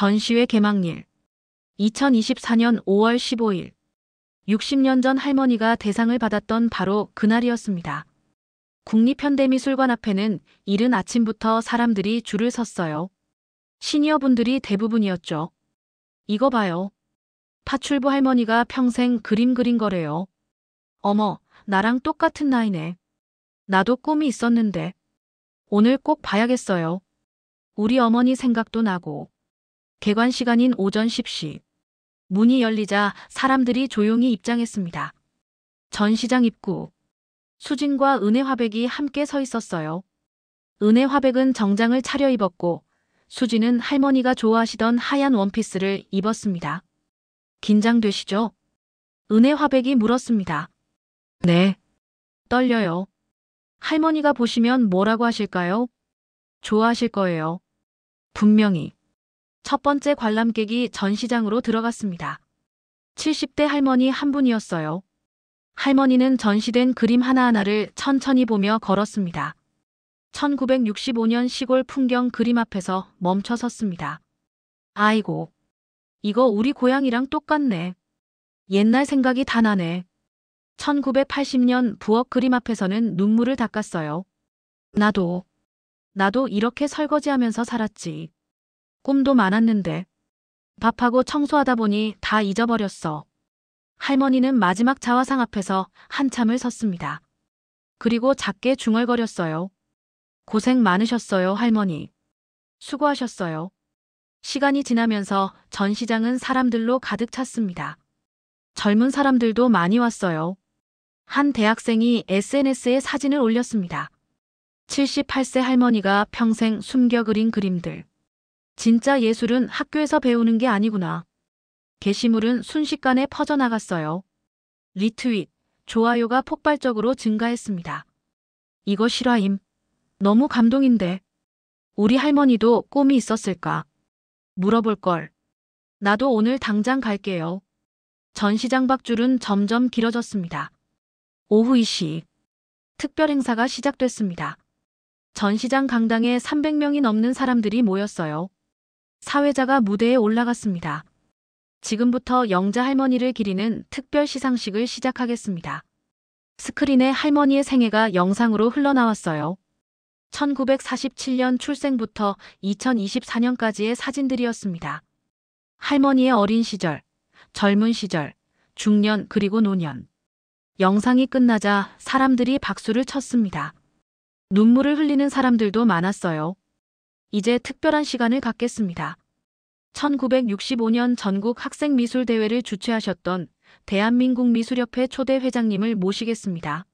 전시회 개막일 2024년 5월 15일 60년 전 할머니가 대상을 받았던 바로 그날이었습니다. 국립현대미술관 앞에는 이른 아침부터 사람들이 줄을 섰어요. 시니어분들이 대부분이었죠. 이거 봐요. 파출부 할머니가 평생 그림 그린 거래요. 어머, 나랑 똑같은 나이네. 나도 꿈이 있었는데. 오늘 꼭 봐야겠어요. 우리 어머니 생각도 나고. 개관 시간인 오전 10시. 문이 열리자 사람들이 조용히 입장했습니다. 전시장 입구. 수진과 은혜화백이 함께 서 있었어요. 은혜화백은 정장을 차려입었고 수진은 할머니가 좋아하시던 하얀 원피스를 입었습니다. 긴장되시죠? 은혜화백이 물었습니다. 네. 떨려요. 할머니가 보시면 뭐라고 하실까요? 좋아하실 거예요. 분명히. 첫 번째 관람객이 전시장으로 들어갔습니다. 70대 할머니 한 분이었어요. 할머니는 전시된 그림 하나하나를 천천히 보며 걸었습니다. 1965년 시골 풍경 그림 앞에서 멈춰 섰습니다. 아이고, 이거 우리 고향이랑 똑같네. 옛날 생각이 다 나네. 1980년 부엌 그림 앞에서는 눈물을 닦았어요. 나도 이렇게 설거지하면서 살았지. 꿈도 많았는데. 밥하고 청소하다 보니 다 잊어버렸어. 할머니는 마지막 자화상 앞에서 한참을 섰습니다. 그리고 작게 중얼거렸어요. 고생 많으셨어요, 할머니. 수고하셨어요. 시간이 지나면서 전시장은 사람들로 가득 찼습니다. 젊은 사람들도 많이 왔어요. 한 대학생이 SNS에 사진을 올렸습니다. 78세 할머니가 평생 숨겨 그린 그림들. 진짜 예술은 학교에서 배우는 게 아니구나. 게시물은 순식간에 퍼져나갔어요. 리트윗, 좋아요가 폭발적으로 증가했습니다. 이거 실화임. 너무 감동인데. 우리 할머니도 꿈이 있었을까? 물어볼 걸. 나도 오늘 당장 갈게요. 전시장 밖 줄은 점점 길어졌습니다. 오후 2시. 특별 행사가 시작됐습니다. 전시장 강당에 300명이 넘는 사람들이 모였어요. 사회자가 무대에 올라갔습니다. 지금부터 영자 할머니를 기리는 특별 시상식을 시작하겠습니다. 스크린에 할머니의 생애가 영상으로 흘러나왔어요. 1947년 출생부터 2024년까지의 사진들이었습니다. 할머니의 어린 시절, 젊은 시절, 중년 그리고 노년. 영상이 끝나자 사람들이 박수를 쳤습니다. 눈물을 흘리는 사람들도 많았어요. 이제 특별한 시간을 갖겠습니다. 1965년 전국 학생미술대회를 주최하셨던 대한민국 미술협회 초대 회장님을 모시겠습니다.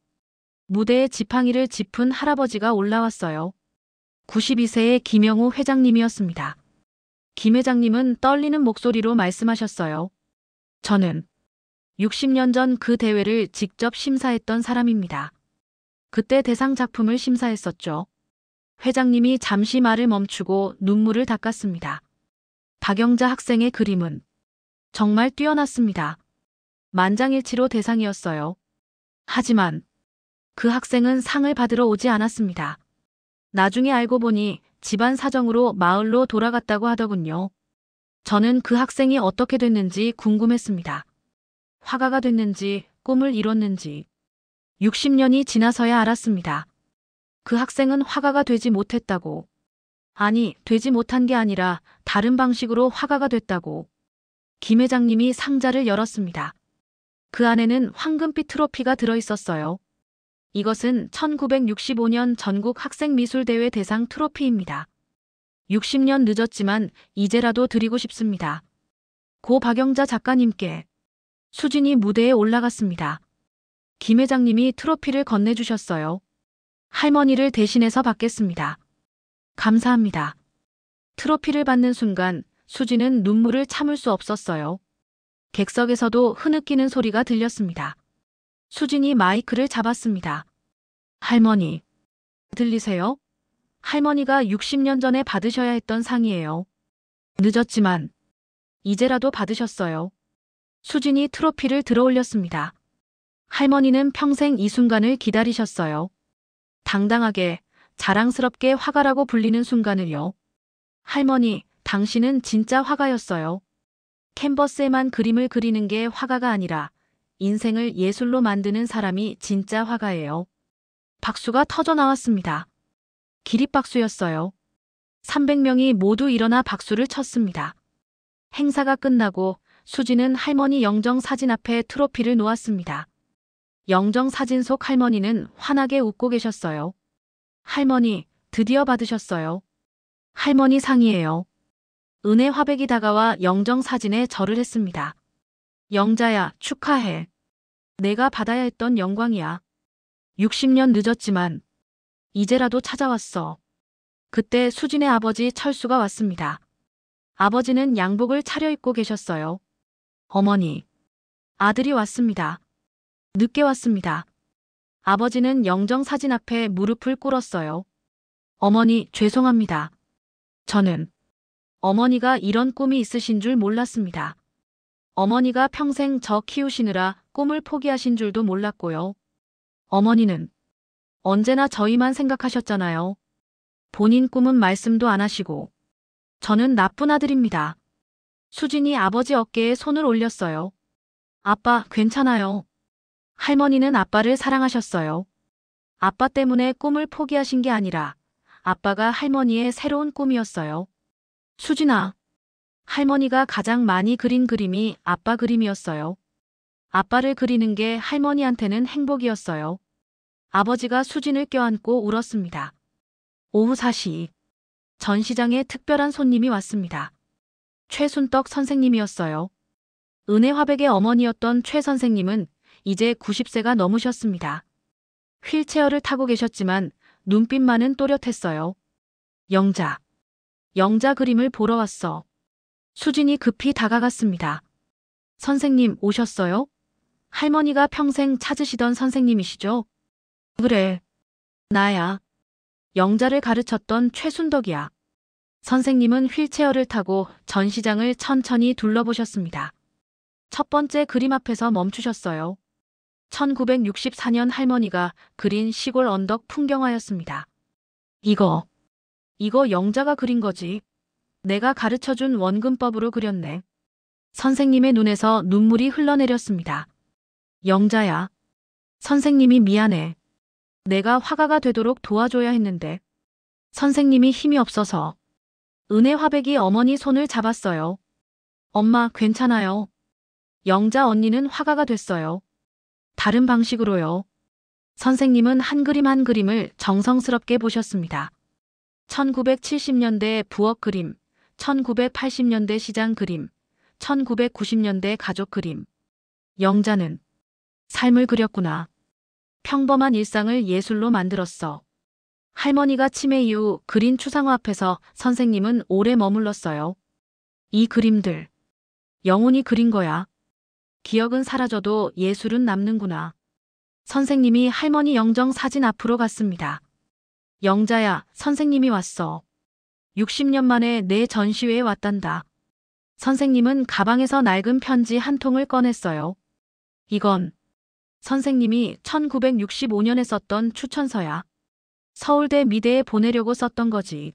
무대에 지팡이를 짚은 할아버지가 올라왔어요. 92세의 김영우 회장님이었습니다. 김 회장님은 떨리는 목소리로 말씀하셨어요. 저는 60년 전 그 대회를 직접 심사했던 사람입니다. 그때 대상 작품을 심사했었죠. 회장님이 잠시 말을 멈추고 눈물을 닦았습니다. 박영자 학생의 그림은 정말 뛰어났습니다. 만장일치로 대상이었어요. 하지만 그 학생은 상을 받으러 오지 않았습니다. 나중에 알고 보니 집안 사정으로 마을로 돌아갔다고 하더군요. 저는 그 학생이 어떻게 됐는지 궁금했습니다. 화가가 됐는지 꿈을 이뤘는지 60년이 지나서야 알았습니다. 그 학생은 화가가 되지 못했다고. 아니, 되지 못한 게 아니라 다른 방식으로 화가가 됐다고. 김 회장님이 상자를 열었습니다. 그 안에는 황금빛 트로피가 들어있었어요. 이것은 1965년 전국 학생미술대회 대상 트로피입니다. 60년 늦었지만 이제라도 드리고 싶습니다. 고 박영자 작가님께. 수진이 무대에 올라갔습니다. 김 회장님이 트로피를 건네주셨어요. 할머니를 대신해서 받겠습니다. 감사합니다. 트로피를 받는 순간 수진은 눈물을 참을 수 없었어요. 객석에서도 흐느끼는 소리가 들렸습니다. 수진이 마이크를 잡았습니다. 할머니, 들리세요? 할머니가 60년 전에 받으셔야 했던 상이에요. 늦었지만 이제라도 받으셨어요. 수진이 트로피를 들어올렸습니다. 할머니는 평생 이 순간을 기다리셨어요. 당당하게, 자랑스럽게 화가라고 불리는 순간을요. 할머니, 당신은 진짜 화가였어요. 캔버스에만 그림을 그리는 게 화가가 아니라 인생을 예술로 만드는 사람이 진짜 화가예요. 박수가 터져 나왔습니다. 기립박수였어요. 300명이 모두 일어나 박수를 쳤습니다. 행사가 끝나고 수지는 할머니 영정 사진 앞에 트로피를 놓았습니다. 영정 사진 속 할머니는 환하게 웃고 계셨어요. 할머니, 드디어 받으셨어요. 할머니 상이에요. 은혜 화백이 다가와 영정 사진에 절을 했습니다. 영자야, 축하해. 내가 받아야 했던 영광이야. 60년 늦었지만 이제라도 찾아왔어. 그때 수진의 아버지 철수가 왔습니다. 아버지는 양복을 차려입고 계셨어요. 어머니, 아들이 왔습니다. 늦게 왔습니다. 아버지는 영정 사진 앞에 무릎을 꿇었어요. 어머니, 죄송합니다. 저는 어머니가 이런 꿈이 있으신 줄 몰랐습니다. 어머니가 평생 저 키우시느라 꿈을 포기하신 줄도 몰랐고요. 어머니는 언제나 저희만 생각하셨잖아요. 본인 꿈은 말씀도 안 하시고. 저는 나쁜 아들입니다. 수진이 아버지 어깨에 손을 올렸어요. 아빠, 괜찮아요. 할머니는 아빠를 사랑하셨어요. 아빠 때문에 꿈을 포기하신 게 아니라 아빠가 할머니의 새로운 꿈이었어요. 수진아, 할머니가 가장 많이 그린 그림이 아빠 그림이었어요. 아빠를 그리는 게 할머니한테는 행복이었어요. 아버지가 수진을 껴안고 울었습니다. 오후 4시, 전시장에 특별한 손님이 왔습니다. 최순떡 선생님이었어요. 은혜 화백의 어머니였던 최 선생님은 이제 90세가 넘으셨습니다. 휠체어를 타고 계셨지만 눈빛만은 또렷했어요. 영자 그림을 보러 왔어. 수진이 급히 다가갔습니다. 선생님 오셨어요? 할머니가 평생 찾으시던 선생님이시죠? 그래, 나야. 영자를 가르쳤던 최순덕이야. 선생님은 휠체어를 타고 전시장을 천천히 둘러보셨습니다. 첫 번째 그림 앞에서 멈추셨어요. 1964년 할머니가 그린 시골 언덕 풍경화였습니다. 이거 영자가 그린 거지. 내가 가르쳐준 원근법으로 그렸네. 선생님의 눈에서 눈물이 흘러내렸습니다. 영자야, 선생님이 미안해. 내가 화가가 되도록 도와줘야 했는데. 선생님이 힘이 없어서. 은혜 화백이 어머니 손을 잡았어요. 엄마, 괜찮아요. 영자 언니는 화가가 됐어요. 다른 방식으로요. 선생님은 한 그림 한 그림을 정성스럽게 보셨습니다. 1970년대 부엌 그림, 1980년대 시장 그림, 1990년대 가족 그림. 영자는 삶을 그렸구나. 평범한 일상을 예술로 만들었어. 할머니가 치매 이후 그린 추상화 앞에서 선생님은 오래 머물렀어요. 이 그림들, 영혼이 그린 거야. 기억은 사라져도 예술은 남는구나. 선생님이 할머니 영정 사진 앞으로 갔습니다. 영자야, 선생님이 왔어. 60년 만에 내 전시회에 왔단다. 선생님은 가방에서 낡은 편지 한 통을 꺼냈어요. 이건 선생님이 1965년에 썼던 추천서야. 서울대 미대에 보내려고 썼던 거지.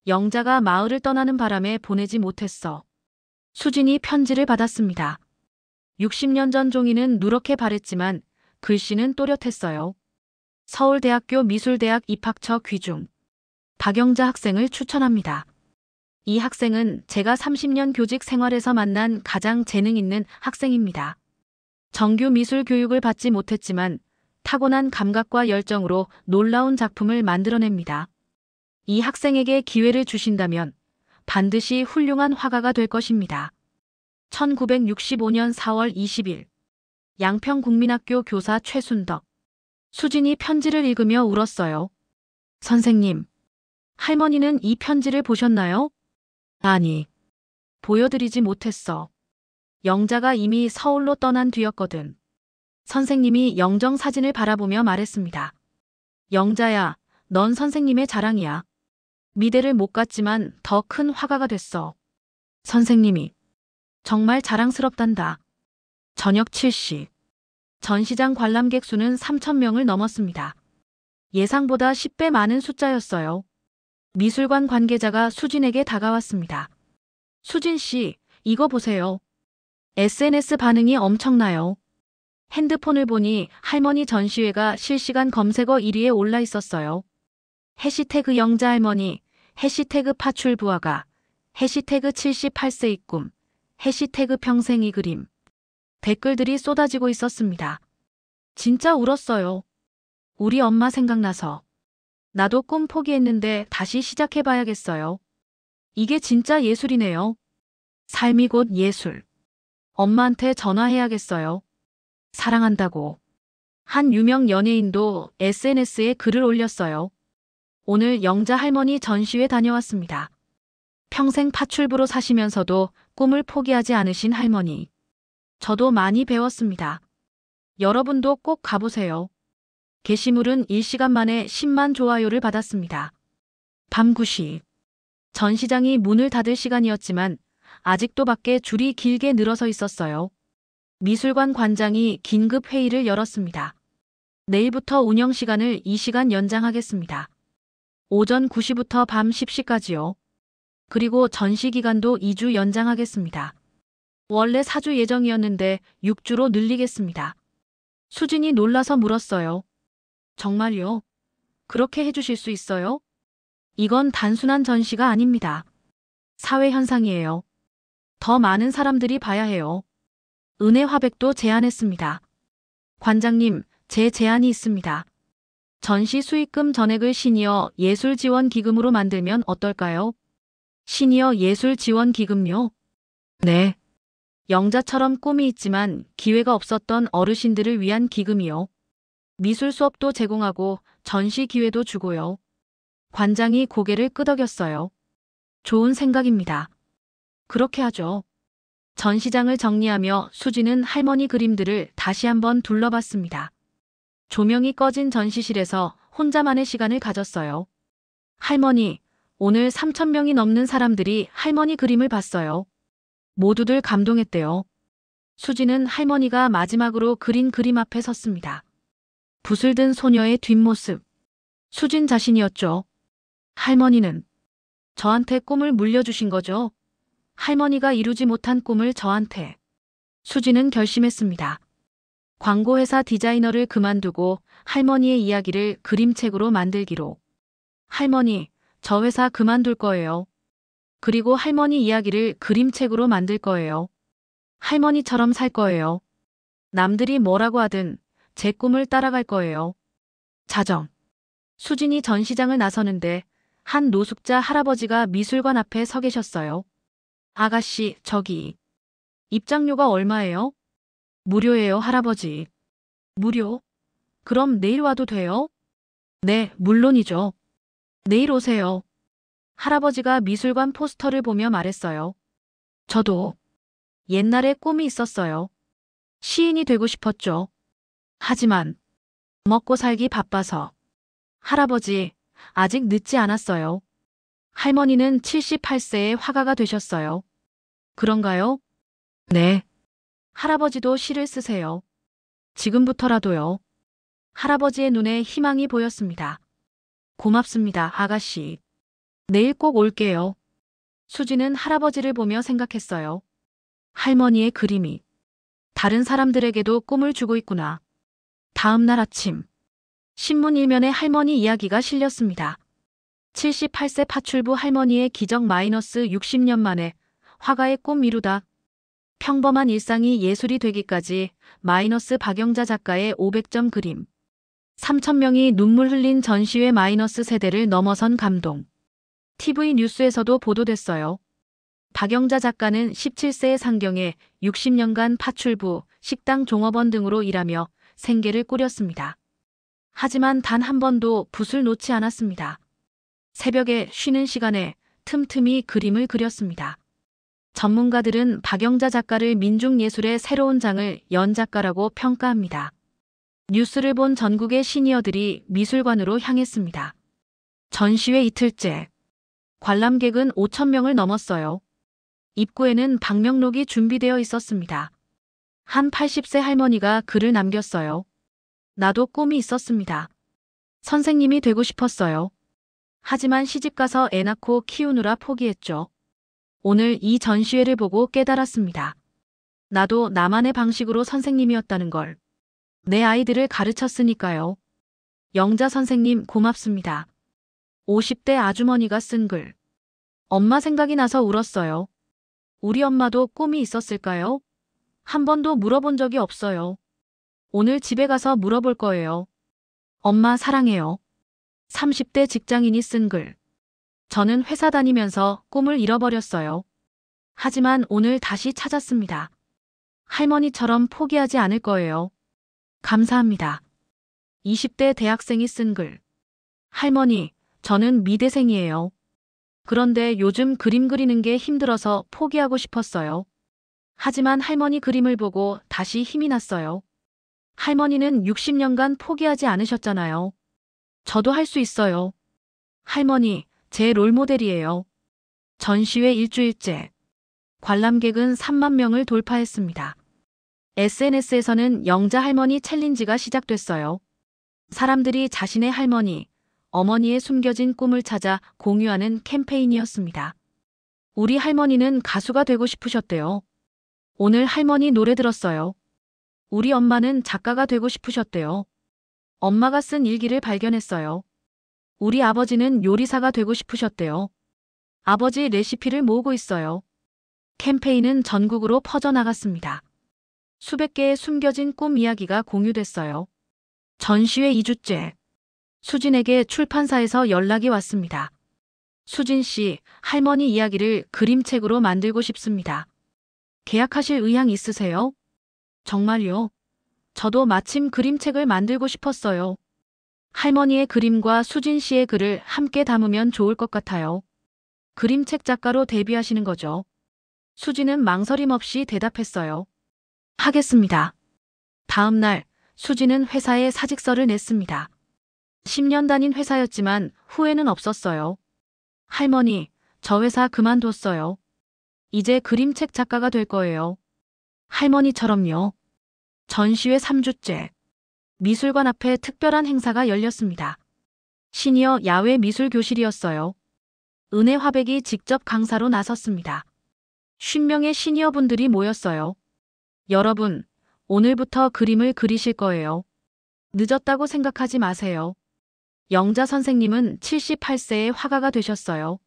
영자가 마을을 떠나는 바람에 보내지 못했어. 수진이 편지를 받았습니다. 60년 전 종이는 누렇게 바랬지만 글씨는 또렷했어요. 서울대학교 미술대학 입학처 귀중. 박영자 학생을 추천합니다. 이 학생은 제가 30년 교직 생활에서 만난 가장 재능 있는 학생입니다. 정규 미술 교육을 받지 못했지만 타고난 감각과 열정으로 놀라운 작품을 만들어냅니다. 이 학생에게 기회를 주신다면 반드시 훌륭한 화가가 될 것입니다. 1965년 4월 20일 양평국민학교 교사 최순덕. 수진이 편지를 읽으며 울었어요. 선생님, 할머니는 이 편지를 보셨나요? 아니, 보여드리지 못했어. 영자가 이미 서울로 떠난 뒤였거든. 선생님이 영정 사진을 바라보며 말했습니다. 영자야, 넌 선생님의 자랑이야. 미대를 못 갔지만 더 큰 화가가 됐어. 선생님이 정말 자랑스럽단다. 저녁 7시. 전시장 관람객 수는 3,000명을 넘었습니다. 예상보다 10배 많은 숫자였어요. 미술관 관계자가 수진에게 다가왔습니다. 수진 씨, 이거 보세요. SNS 반응이 엄청나요. 핸드폰을 보니 할머니 전시회가 실시간 검색어 1위에 올라 있었어요. 해시태그 영자할머니, 해시태그 파출부화가, 해시태그 78세의 꿈, 해시태그 평생이 그림. 댓글들이 쏟아지고 있었습니다. 진짜 울었어요. 우리 엄마 생각나서. 나도 꿈 포기했는데 다시 시작해봐야겠어요. 이게 진짜 예술이네요. 삶이 곧 예술. 엄마한테 전화해야겠어요. 사랑한다고. 한 유명 연예인도 SNS에 글을 올렸어요. 오늘 영자 할머니 전시회 다녀왔습니다. 평생 파출부로 사시면서도 꿈을 포기하지 않으신 할머니. 저도 많이 배웠습니다. 여러분도 꼭 가보세요. 게시물은 일시간 만에 10만 좋아요를 받았습니다. 밤 9시. 전시장이 문을 닫을 시간이었지만 아직도 밖에 줄이 길게 늘어서 있었어요. 미술관 관장이 긴급 회의를 열었습니다. 내일부터 운영 시간을 2시간 연장하겠습니다. 오전 9시부터 밤 10시까지요. 그리고 전시 기간도 2주 연장하겠습니다. 원래 4주 예정이었는데 6주로 늘리겠습니다. 수진이 놀라서 물었어요. 정말요? 그렇게 해주실 수 있어요? 이건 단순한 전시가 아닙니다. 사회 현상이에요. 더 많은 사람들이 봐야 해요. 은혜 화백도 제안했습니다. 관장님, 제 제안이 있습니다. 전시 수익금 전액을 시니어 예술 지원 기금으로 만들면 어떨까요? 시니어 예술 지원 기금요? 네. 영자처럼 꿈이 있지만 기회가 없었던 어르신들을 위한 기금이요. 미술 수업도 제공하고 전시 기회도 주고요. 관장이 고개를 끄덕였어요. 좋은 생각입니다. 그렇게 하죠. 전시장을 정리하며 수지는 할머니 그림들을 다시 한번 둘러봤습니다. 조명이 꺼진 전시실에서 혼자만의 시간을 가졌어요. 할머니, 오늘 3,000명이 넘는 사람들이 할머니 그림을 봤어요. 모두들 감동했대요. 수지는 할머니가 마지막으로 그린 그림 앞에 섰습니다. 붓을 든 소녀의 뒷모습. 수진 자신이었죠. 할머니는 저한테 꿈을 물려주신 거죠. 할머니가 이루지 못한 꿈을 저한테. 수지는 결심했습니다. 광고회사 디자이너를 그만두고 할머니의 이야기를 그림책으로 만들기로. 할머니, 저 회사 그만둘 거예요. 그리고 할머니 이야기를 그림책으로 만들 거예요. 할머니처럼 살 거예요. 남들이 뭐라고 하든 제 꿈을 따라갈 거예요. 자정. 수진이 전시장을 나서는데 한 노숙자 할아버지가 미술관 앞에 서 계셨어요. 아가씨, 저기. 입장료가 얼마예요? 무료예요, 할아버지. 무료? 그럼 내일 와도 돼요? 네, 물론이죠. 내일 오세요. 할아버지가 미술관 포스터를 보며 말했어요. 저도 옛날에 꿈이 있었어요. 시인이 되고 싶었죠. 하지만 먹고 살기 바빠서. 할아버지, 아직 늦지 않았어요. 할머니는 78세의 화가가 되셨어요. 그런가요? 네. 할아버지도 시를 쓰세요. 지금부터라도요. 할아버지의 눈에 희망이 보였습니다. 고맙습니다, 아가씨. 내일 꼭 올게요. 수지는 할아버지를 보며 생각했어요. 할머니의 그림이 다른 사람들에게도 꿈을 주고 있구나. 다음 날 아침. 신문 일면에 할머니 이야기가 실렸습니다. 78세 파출부 할머니의 기적 마이너스 60년 만에 화가의 꿈 이루다. 평범한 일상이 예술이 되기까지 마이너스 박영자 작가의 500점 그림. 3,000명이 눈물 흘린 전시회 마이너스 세대를 넘어선 감동. TV 뉴스에서도 보도됐어요. 박영자 작가는 17세의 상경에 60년간 파출부, 식당 종업원 등으로 일하며 생계를 꾸렸습니다. 하지만 단 한 번도 붓을 놓지 않았습니다. 새벽에 쉬는 시간에 틈틈이 그림을 그렸습니다. 전문가들은 박영자 작가를 민중예술의 새로운 장을 연 작가라고 평가합니다. 뉴스를 본 전국의 시니어들이 미술관으로 향했습니다. 전시회 이틀째. 관람객은 5,000명을 넘었어요. 입구에는 방명록이 준비되어 있었습니다. 한 80세 할머니가 글을 남겼어요. 나도 꿈이 있었습니다. 선생님이 되고 싶었어요. 하지만 시집가서 애 낳고 키우느라 포기했죠. 오늘 이 전시회를 보고 깨달았습니다. 나도 나만의 방식으로 선생님이었다는 걸. 내 아이들을 가르쳤으니까요. 영자 선생님 고맙습니다. 50대 아주머니가 쓴 글. 엄마 생각이 나서 울었어요. 우리 엄마도 꿈이 있었을까요? 한 번도 물어본 적이 없어요. 오늘 집에 가서 물어볼 거예요. 엄마 사랑해요. 30대 직장인이 쓴 글. 저는 회사 다니면서 꿈을 잃어버렸어요. 하지만 오늘 다시 찾았습니다. 할머니처럼 포기하지 않을 거예요. 감사합니다. 20대 대학생이 쓴 글. 할머니, 저는 미대생이에요. 그런데 요즘 그림 그리는 게 힘들어서 포기하고 싶었어요. 하지만 할머니 그림을 보고 다시 힘이 났어요. 할머니는 60년간 포기하지 않으셨잖아요. 저도 할 수 있어요. 할머니, 제 롤모델이에요. 전시회 일주일째. 관람객은 3만 명을 돌파했습니다. SNS에서는 영자 할머니 챌린지가 시작됐어요. 사람들이 자신의 할머니, 어머니의 숨겨진 꿈을 찾아 공유하는 캠페인이었습니다. 우리 할머니는 가수가 되고 싶으셨대요. 오늘 할머니 노래 들었어요. 우리 엄마는 작가가 되고 싶으셨대요. 엄마가 쓴 일기를 발견했어요. 우리 아버지는 요리사가 되고 싶으셨대요. 아버지 레시피를 모으고 있어요. 캠페인은 전국으로 퍼져나갔습니다. 수백 개의 숨겨진 꿈 이야기가 공유됐어요. 전시회 2주째. 수진에게 출판사에서 연락이 왔습니다. 수진 씨, 할머니 이야기를 그림책으로 만들고 싶습니다. 계약하실 의향 있으세요? 정말요? 저도 마침 그림책을 만들고 싶었어요. 할머니의 그림과 수진 씨의 글을 함께 담으면 좋을 것 같아요. 그림책 작가로 데뷔하시는 거죠? 수진은 망설임 없이 대답했어요. 하겠습니다. 다음 날, 수진은 회사에 사직서를 냈습니다. 10년 다닌 회사였지만 후회는 없었어요. 할머니, 저 회사 그만뒀어요. 이제 그림책 작가가 될 거예요. 할머니처럼요. 전시회 3주째. 미술관 앞에 특별한 행사가 열렸습니다. 시니어 야외 미술 교실이었어요. 은혜 화백이 직접 강사로 나섰습니다. 50명의 시니어 분들이 모였어요. 여러분, 오늘부터 그림을 그리실 거예요. 늦었다고 생각하지 마세요. 영자 선생님은 78세의 화가가 되셨어요.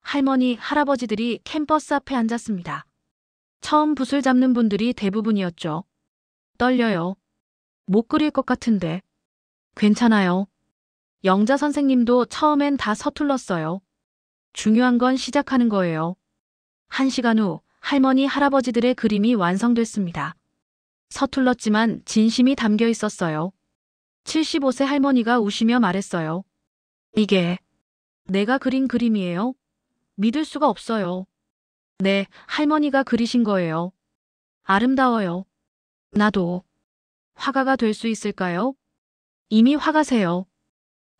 할머니, 할아버지들이 캠퍼스 앞에 앉았습니다. 처음 붓을 잡는 분들이 대부분이었죠. 떨려요. 못 그릴 것 같은데. 괜찮아요. 영자 선생님도 처음엔 다 서툴렀어요. 중요한 건 시작하는 거예요. 1시간 후 할머니, 할아버지들의 그림이 완성됐습니다. 서툴렀지만 진심이 담겨 있었어요. 75세 할머니가 우시며 말했어요. 이게 내가 그린 그림이에요? 믿을 수가 없어요. 네, 할머니가 그리신 거예요. 아름다워요. 나도 화가가 될 수 있을까요? 이미 화가세요.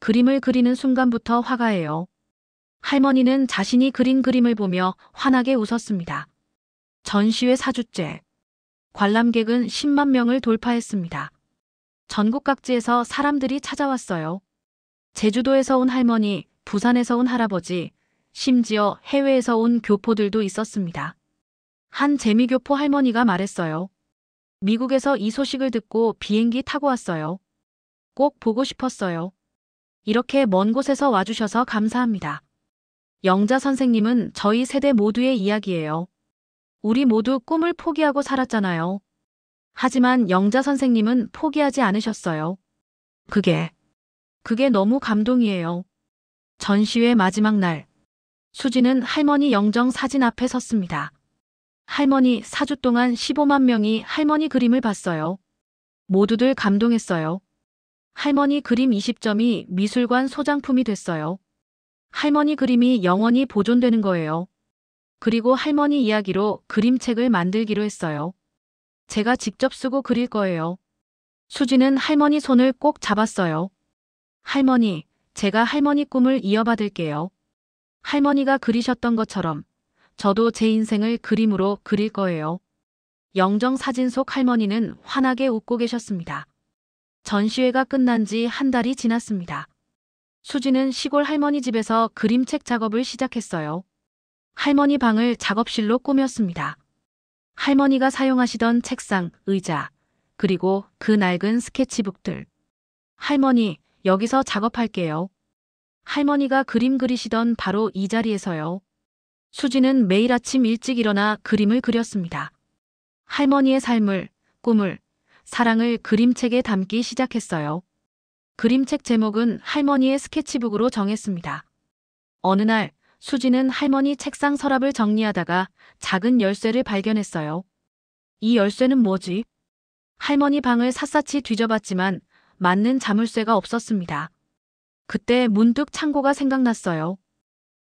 그림을 그리는 순간부터 화가예요. 할머니는 자신이 그린 그림을 보며 환하게 웃었습니다. 전시회 4주째. 관람객은 10만 명을 돌파했습니다. 전국 각지에서 사람들이 찾아왔어요. 제주도에서 온 할머니, 부산에서 온 할아버지, 심지어 해외에서 온 교포들도 있었습니다. 한 재미교포 할머니가 말했어요. 미국에서 이 소식을 듣고 비행기 타고 왔어요. 꼭 보고 싶었어요. 이렇게 먼 곳에서 와주셔서 감사합니다. 영자 선생님은 저희 세대 모두의 이야기예요. 우리 모두 꿈을 포기하고 살았잖아요. 하지만 영자 선생님은 포기하지 않으셨어요. 그게 너무 감동이에요. 전시회 마지막 날. 수지는 할머니 영정 사진 앞에 섰습니다. 할머니 4주 동안 15만 명이 할머니 그림을 봤어요. 모두들 감동했어요. 할머니 그림 20점이 미술관 소장품이 됐어요. 할머니 그림이 영원히 보존되는 거예요. 그리고 할머니 이야기로 그림책을 만들기로 했어요. 제가 직접 쓰고 그릴 거예요. 수지는 할머니 손을 꼭 잡았어요. 할머니, 제가 할머니 꿈을 이어받을게요. 할머니가 그리셨던 것처럼 저도 제 인생을 그림으로 그릴 거예요. 영정 사진 속 할머니는 환하게 웃고 계셨습니다. 전시회가 끝난 지 한 달이 지났습니다. 수지는 시골 할머니 집에서 그림책 작업을 시작했어요. 할머니 방을 작업실로 꾸몄습니다. 할머니가 사용하시던 책상, 의자, 그리고 그 낡은 스케치북들. 할머니, 여기서 작업할게요. 할머니가 그림 그리시던 바로 이 자리에서요. 수지는 매일 아침 일찍 일어나 그림을 그렸습니다. 할머니의 삶을, 꿈을, 사랑을 그림책에 담기 시작했어요. 그림책 제목은 할머니의 스케치북으로 정했습니다. 어느 날 수지는 할머니 책상 서랍을 정리하다가 작은 열쇠를 발견했어요. 이 열쇠는 뭐지? 할머니 방을 샅샅이 뒤져봤지만 맞는 자물쇠가 없었습니다. 그때 문득 창고가 생각났어요.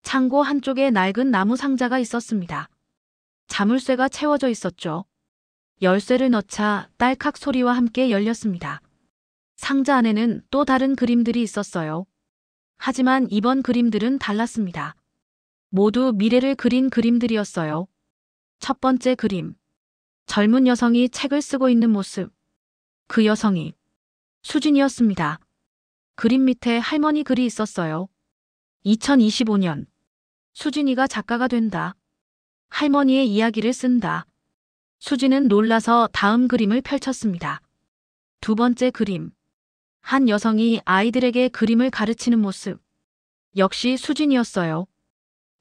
창고 한쪽에 낡은 나무 상자가 있었습니다. 자물쇠가 채워져 있었죠. 열쇠를 넣자 딸칵 소리와 함께 열렸습니다. 상자 안에는 또 다른 그림들이 있었어요. 하지만 이번 그림들은 달랐습니다. 모두 미래를 그린 그림들이었어요. 첫 번째 그림. 젊은 여성이 책을 쓰고 있는 모습. 그 여성이 수진이었습니다. 그림 밑에 할머니 글이 있었어요. 2025년. 수진이가 작가가 된다. 할머니의 이야기를 쓴다. 수진은 놀라서 다음 그림을 펼쳤습니다. 두 번째 그림. 한 여성이 아이들에게 그림을 가르치는 모습. 역시 수진이었어요.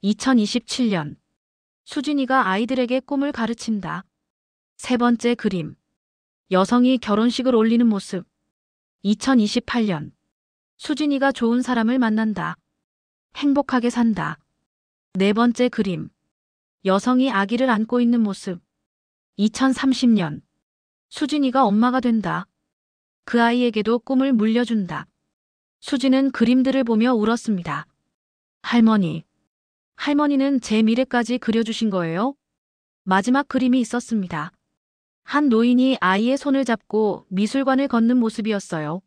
2027년. 수진이가 아이들에게 꿈을 가르친다. 세 번째 그림. 여성이 결혼식을 올리는 모습. 2028년. 수진이가 좋은 사람을 만난다. 행복하게 산다. 네 번째 그림. 여성이 아기를 안고 있는 모습. 2030년. 수진이가 엄마가 된다. 그 아이에게도 꿈을 물려준다. 수진은 그림들을 보며 울었습니다. 할머니. 할머니는 제 미래까지 그려주신 거예요? 마지막 그림이 있었습니다. 한 노인이 아이의 손을 잡고 미술관을 걷는 모습이었어요.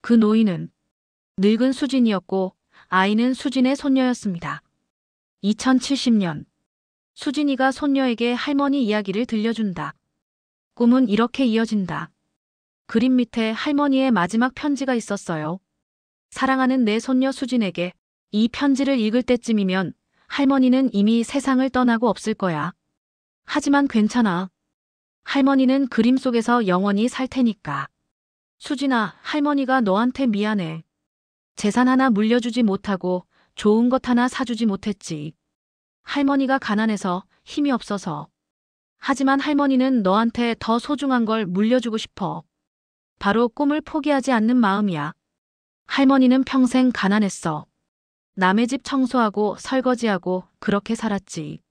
그 노인은 늙은 수진이었고 아이는 수진의 손녀였습니다. 2070년. 수진이가 손녀에게 할머니 이야기를 들려준다. 꿈은 이렇게 이어진다. 그림 밑에 할머니의 마지막 편지가 있었어요. 사랑하는 내 손녀 수진에게 이 편지를 읽을 때쯤이면 할머니는 이미 세상을 떠나고 없을 거야. 하지만 괜찮아. 할머니는 그림 속에서 영원히 살 테니까. 수진아, 할머니가 너한테 미안해. 재산 하나 물려주지 못하고 좋은 것 하나 사주지 못했지. 할머니가 가난해서 힘이 없어서. 하지만 할머니는 너한테 더 소중한 걸 물려주고 싶어. 바로 꿈을 포기하지 않는 마음이야. 할머니는 평생 가난했어. 남의 집 청소하고 설거지하고 그렇게 살았지.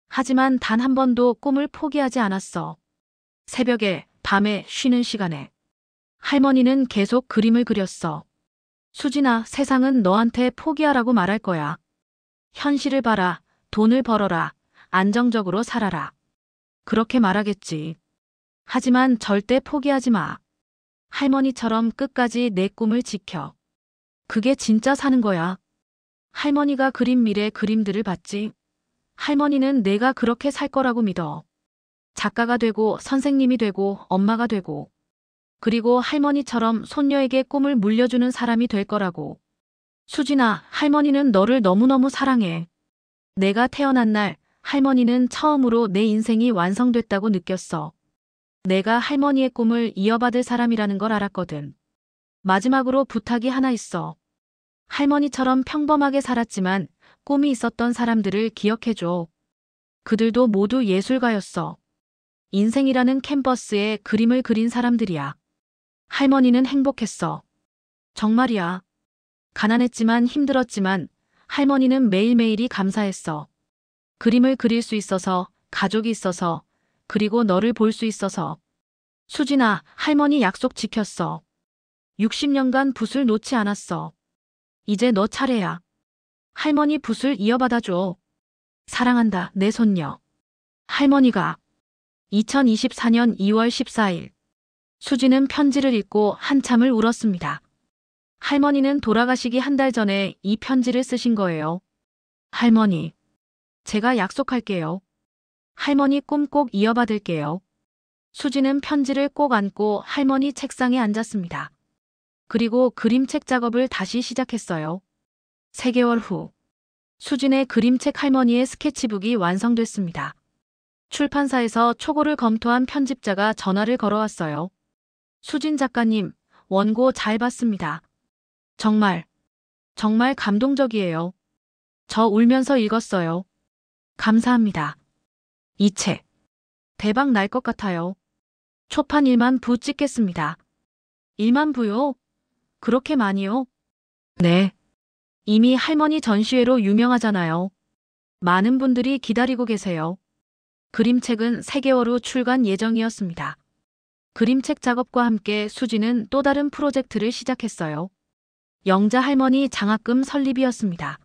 하지만 단 한 번도 꿈을 포기하지 않았어. 새벽에, 밤에, 쉬는 시간에. 할머니는 계속 그림을 그렸어. 수진아, 세상은 너한테 포기하라고 말할 거야. 현실을 봐라, 돈을 벌어라, 안정적으로 살아라. 그렇게 말하겠지. 하지만 절대 포기하지 마. 할머니처럼 끝까지 내 꿈을 지켜. 그게 진짜 사는 거야. 할머니가 그린 미래 그림들을 봤지. 할머니는 내가 그렇게 살 거라고 믿어. 작가가 되고 선생님이 되고 엄마가 되고 그리고 할머니처럼 손녀에게 꿈을 물려주는 사람이 될 거라고. 수진아, 할머니는 너를 너무너무 사랑해. 내가 태어난 날 할머니는 처음으로 내 인생이 완성됐다고 느꼈어. 내가 할머니의 꿈을 이어받을 사람이라는 걸 알았거든. 마지막으로 부탁이 하나 있어. 할머니처럼 평범하게 살았지만 꿈이 있었던 사람들을 기억해줘. 그들도 모두 예술가였어. 인생이라는 캔버스에 그림을 그린 사람들이야. 할머니는 행복했어. 정말이야. 가난했지만 힘들었지만 할머니는 매일매일이 감사했어. 그림을 그릴 수 있어서, 가족이 있어서, 그리고 너를 볼 수 있어서. 수진아, 할머니 약속 지켰어. 60년간 붓을 놓지 않았어. 이제 너 차례야. 할머니 붓을 이어받아줘. 사랑한다, 내 손녀. 할머니가 2024년 2월 14일. 수지는 편지를 읽고 한참을 울었습니다. 할머니는 돌아가시기 한 달 전에 이 편지를 쓰신 거예요. 할머니, 제가 약속할게요. 할머니 꿈 꼭 이어받을게요. 수지는 편지를 꼭 안고 할머니 책상에 앉았습니다. 그리고 그림책 작업을 다시 시작했어요. 3개월 후. 수진의 그림책 할머니의 스케치북이 완성됐습니다. 출판사에서 초고를 검토한 편집자가 전화를 걸어왔어요. 수진 작가님, 원고 잘 봤습니다. 정말 감동적이에요. 저 울면서 읽었어요. 감사합니다. 이 책 대박 날 것 같아요. 초판 1만 부 찍겠습니다. 1만 부요? 그렇게 많이요? 네. 이미 할머니 전시회로 유명하잖아요. 많은 분들이 기다리고 계세요. 그림책은 3개월 후 출간 예정이었습니다. 그림책 작업과 함께 수지는 또 다른 프로젝트를 시작했어요. 영자 할머니 장학금 설립이었습니다.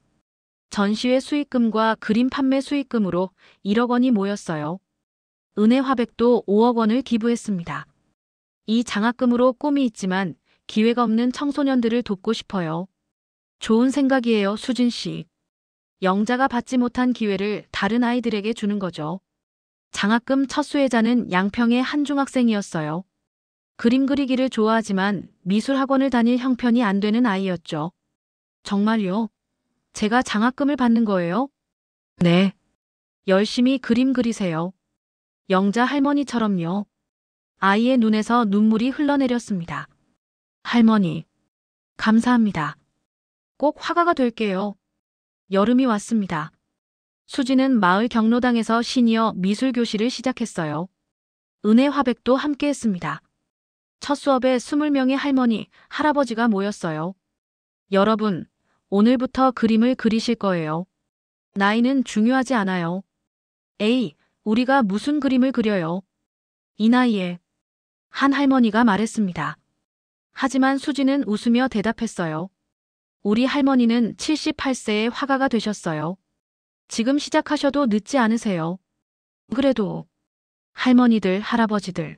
전시회 수익금과 그림 판매 수익금으로 1억 원이 모였어요. 은혜 화백도 5억 원을 기부했습니다. 이 장학금으로 꿈이 있지만 기회가 없는 청소년들을 돕고 싶어요. 좋은 생각이에요, 수진 씨. 영자가 받지 못한 기회를 다른 아이들에게 주는 거죠. 장학금 첫 수혜자는 양평의 한 중학생이었어요. 그림 그리기를 좋아하지만 미술학원을 다닐 형편이 안 되는 아이였죠. 정말요? 제가 장학금을 받는 거예요? 네. 열심히 그림 그리세요. 영자 할머니처럼요. 아이의 눈에서 눈물이 흘러내렸습니다. 할머니, 감사합니다. 꼭 화가가 될게요. 여름이 왔습니다. 수지는 마을 경로당에서 시니어 미술 교실을 시작했어요. 은혜 화백도 함께했습니다. 첫 수업에 20명의 할머니, 할아버지가 모였어요. 여러분, 오늘부터 그림을 그리실 거예요. 나이는 중요하지 않아요. 에이, 우리가 무슨 그림을 그려요? 이 나이에. 한 할머니가 말했습니다. 하지만 수지는 웃으며 대답했어요. 우리 할머니는 78세의 화가가 되셨어요. 지금 시작하셔도 늦지 않으세요. 그래도 할머니들, 할아버지들.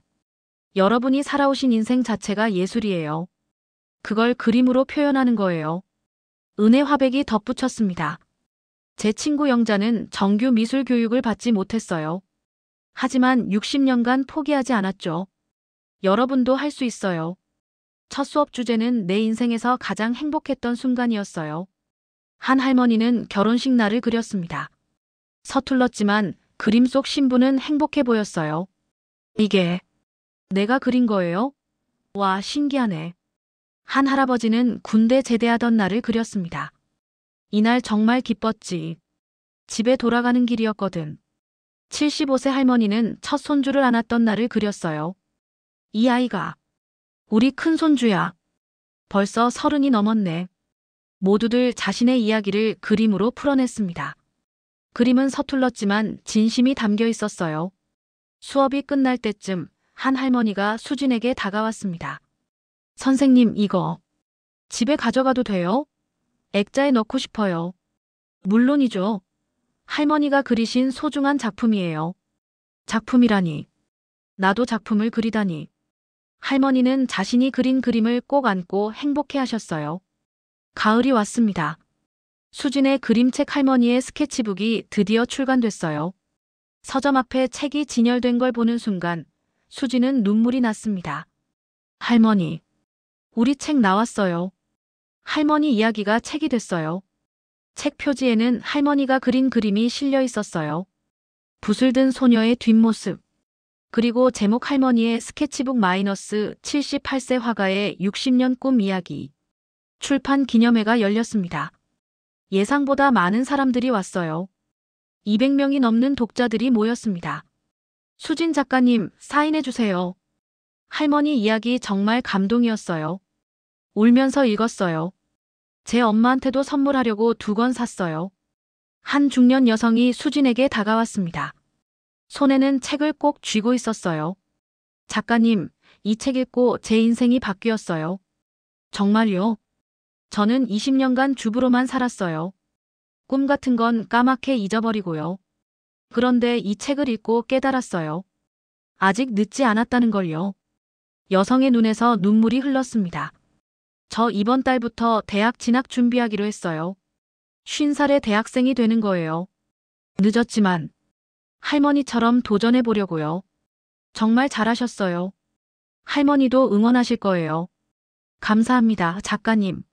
여러분이 살아오신 인생 자체가 예술이에요. 그걸 그림으로 표현하는 거예요. 은혜 화백이 덧붙였습니다. 제 친구 영자는 정규 미술 교육을 받지 못했어요. 하지만 60년간 포기하지 않았죠. 여러분도 할 수 있어요. 첫 수업 주제는 내 인생에서 가장 행복했던 순간이었어요. 한 할머니는 결혼식 날을 그렸습니다. 서툴렀지만 그림 속 신부는 행복해 보였어요. 이게 내가 그린 거예요? 와, 신기하네. 한 할아버지는 군대 제대하던 날을 그렸습니다. 이날 정말 기뻤지. 집에 돌아가는 길이었거든. 75세 할머니는 첫 손주를 안았던 날을 그렸어요. 이 아이가 우리 큰손주야. 벌써 30이 넘었네. 모두들 자신의 이야기를 그림으로 풀어냈습니다. 그림은 서툴렀지만 진심이 담겨 있었어요. 수업이 끝날 때쯤 한 할머니가 수진에게 다가왔습니다. 선생님, 이거 집에 가져가도 돼요? 액자에 넣고 싶어요. 물론이죠. 할머니가 그리신 소중한 작품이에요. 작품이라니. 나도 작품을 그리다니. 할머니는 자신이 그린 그림을 꼭 안고 행복해 하셨어요. 가을이 왔습니다. 수진의 그림책 할머니의 스케치북이 드디어 출간됐어요. 서점 앞에 책이 진열된 걸 보는 순간 수진은 눈물이 났습니다. 할머니, 우리 책 나왔어요. 할머니 이야기가 책이 됐어요. 책 표지에는 할머니가 그린 그림이 실려 있었어요. 붓을 든 소녀의 뒷모습. 그리고 제목 할머니의 스케치북 마이너스 78세 화가의 60년 꿈 이야기. 출판 기념회가 열렸습니다. 예상보다 많은 사람들이 왔어요. 200명이 넘는 독자들이 모였습니다. 수진 작가님, 사인해 주세요. 할머니 이야기 정말 감동이었어요. 울면서 읽었어요. 제 엄마한테도 선물하려고 2권 샀어요. 한 중년 여성이 수진에게 다가왔습니다. 손에는 책을 꼭 쥐고 있었어요. 작가님, 이 책 읽고 제 인생이 바뀌었어요. 정말요? 저는 20년간 주부로만 살았어요. 꿈 같은 건 까맣게 잊어버리고요. 그런데 이 책을 읽고 깨달았어요. 아직 늦지 않았다는 걸요. 여성의 눈에서 눈물이 흘렀습니다. 저 이번 달부터 대학 진학 준비하기로 했어요. 50살의 대학생이 되는 거예요. 늦었지만 할머니처럼 도전해 보려고요. 정말 잘하셨어요. 할머니도 응원하실 거예요. 감사합니다, 작가님.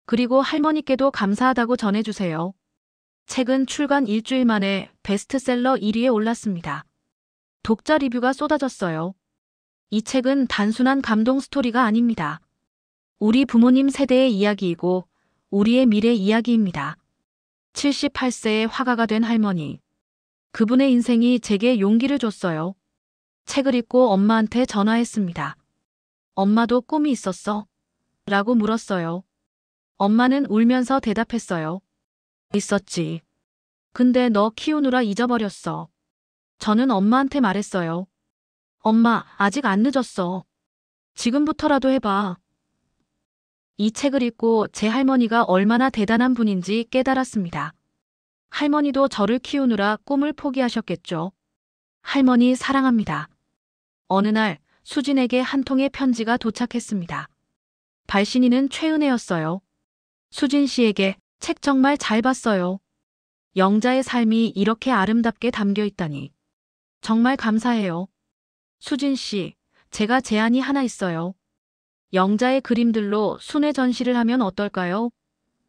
그리고 할머니께도 감사하다고 전해주세요. 책은 출간 일주일 만에 베스트셀러 1위에 올랐습니다. 독자 리뷰가 쏟아졌어요. 이 책은 단순한 감동 스토리가 아닙니다. 우리 부모님 세대의 이야기이고 우리의 미래 이야기입니다. 78세의 화가가 된 할머니. 그분의 인생이 제게 용기를 줬어요. 책을 읽고 엄마한테 전화했습니다. 엄마도 꿈이 있었어? 라고 물었어요. 엄마는 울면서 대답했어요. 있었지. 근데 너 키우느라 잊어버렸어. 저는 엄마한테 말했어요. 엄마, 아직 안 늦었어. 지금부터라도 해봐. 이 책을 읽고 제 할머니가 얼마나 대단한 분인지 깨달았습니다. 할머니도 저를 키우느라 꿈을 포기하셨겠죠. 할머니 사랑합니다. 어느 날 수진에게 한 통의 편지가 도착했습니다. 발신인은 최은혜였어요. 수진 씨에게 책 정말 잘 봤어요. 영자의 삶이 이렇게 아름답게 담겨 있다니. 정말 감사해요. 수진 씨, 제가 제안이 하나 있어요. 영자의 그림들로 순회 전시를 하면 어떨까요?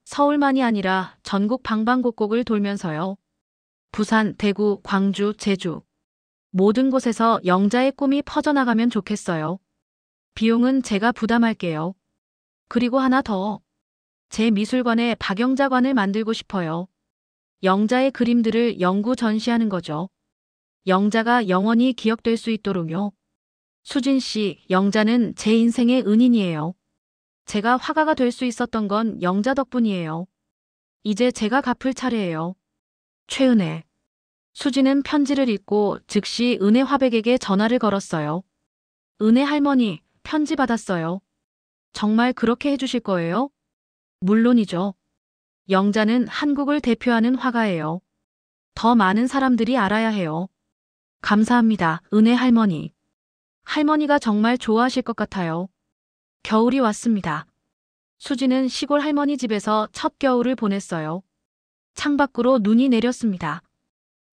서울만이 아니라 전국 방방곡곡을 돌면서요. 부산, 대구, 광주, 제주. 모든 곳에서 영자의 꿈이 퍼져나가면 좋겠어요. 비용은 제가 부담할게요. 그리고 하나 더. 제 미술관에 박영자관을 만들고 싶어요. 영자의 그림들을 영구 전시하는 거죠. 영자가 영원히 기억될 수 있도록요. 수진 씨, 영자는 제 인생의 은인이에요. 제가 화가가 될 수 있었던 건 영자 덕분이에요. 이제 제가 갚을 차례예요. 최은혜. 수진은 편지를 읽고 즉시 은혜 화백에게 전화를 걸었어요. 은혜 할머니, 편지 받았어요. 정말 그렇게 해주실 거예요? 물론이죠. 영자는 한국을 대표하는 화가예요. 더 많은 사람들이 알아야 해요. 감사합니다, 은혜 할머니. 할머니가 정말 좋아하실 것 같아요. 겨울이 왔습니다. 수지는 시골 할머니 집에서 첫 겨울을 보냈어요. 창밖으로 눈이 내렸습니다.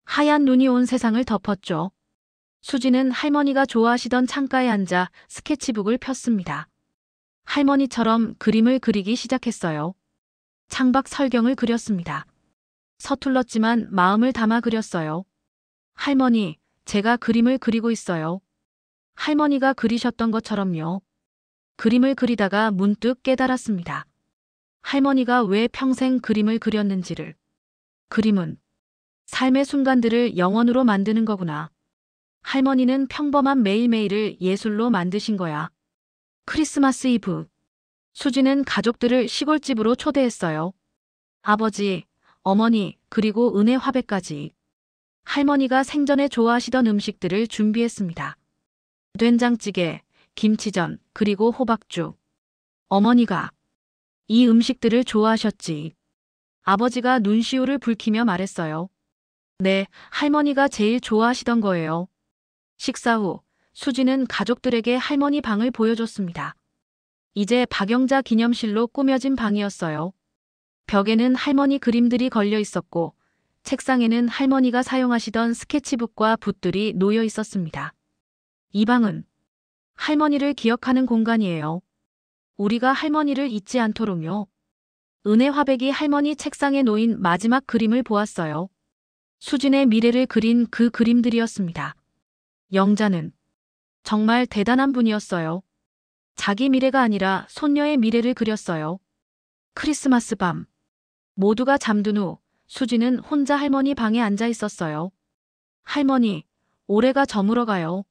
하얀 눈이 온 세상을 덮었죠. 수지는 할머니가 좋아하시던 창가에 앉아 스케치북을 폈습니다. 할머니처럼 그림을 그리기 시작했어요. 창밖 설경을 그렸습니다. 서툴렀지만 마음을 담아 그렸어요. 할머니, 제가 그림을 그리고 있어요. 할머니가 그리셨던 것처럼요. 그림을 그리다가 문득 깨달았습니다. 할머니가 왜 평생 그림을 그렸는지를. 그림은 삶의 순간들을 영원으로 만드는 거구나. 할머니는 평범한 매일매일을 예술로 만드신 거야. 크리스마스 이브. 수지는 가족들을 시골집으로 초대했어요. 아버지, 어머니, 그리고 은혜 화배까지. 할머니가 생전에 좋아하시던 음식들을 준비했습니다. 된장찌개, 김치전, 그리고 호박죽. 어머니가 이 음식들을 좋아하셨지. 아버지가 눈시울을 붉히며 말했어요. 네, 할머니가 제일 좋아하시던 거예요. 식사 후 수지는 가족들에게 할머니 방을 보여줬습니다. 이제 박영자 기념실로 꾸며진 방이었어요. 벽에는 할머니 그림들이 걸려 있었고 책상에는 할머니가 사용하시던 스케치북과 붓들이 놓여 있었습니다. 이 방은 할머니를 기억하는 공간이에요. 우리가 할머니를 잊지 않도록요. 은혜 화백이 할머니 책상에 놓인 마지막 그림을 보았어요. 수진의 미래를 그린 그 그림들이었습니다. 영자는 정말 대단한 분이었어요. 자기 미래가 아니라 손녀의 미래를 그렸어요. 크리스마스 밤. 모두가 잠든 후 수진은 혼자 할머니 방에 앉아 있었어요. 할머니, 올해가 저물어가요.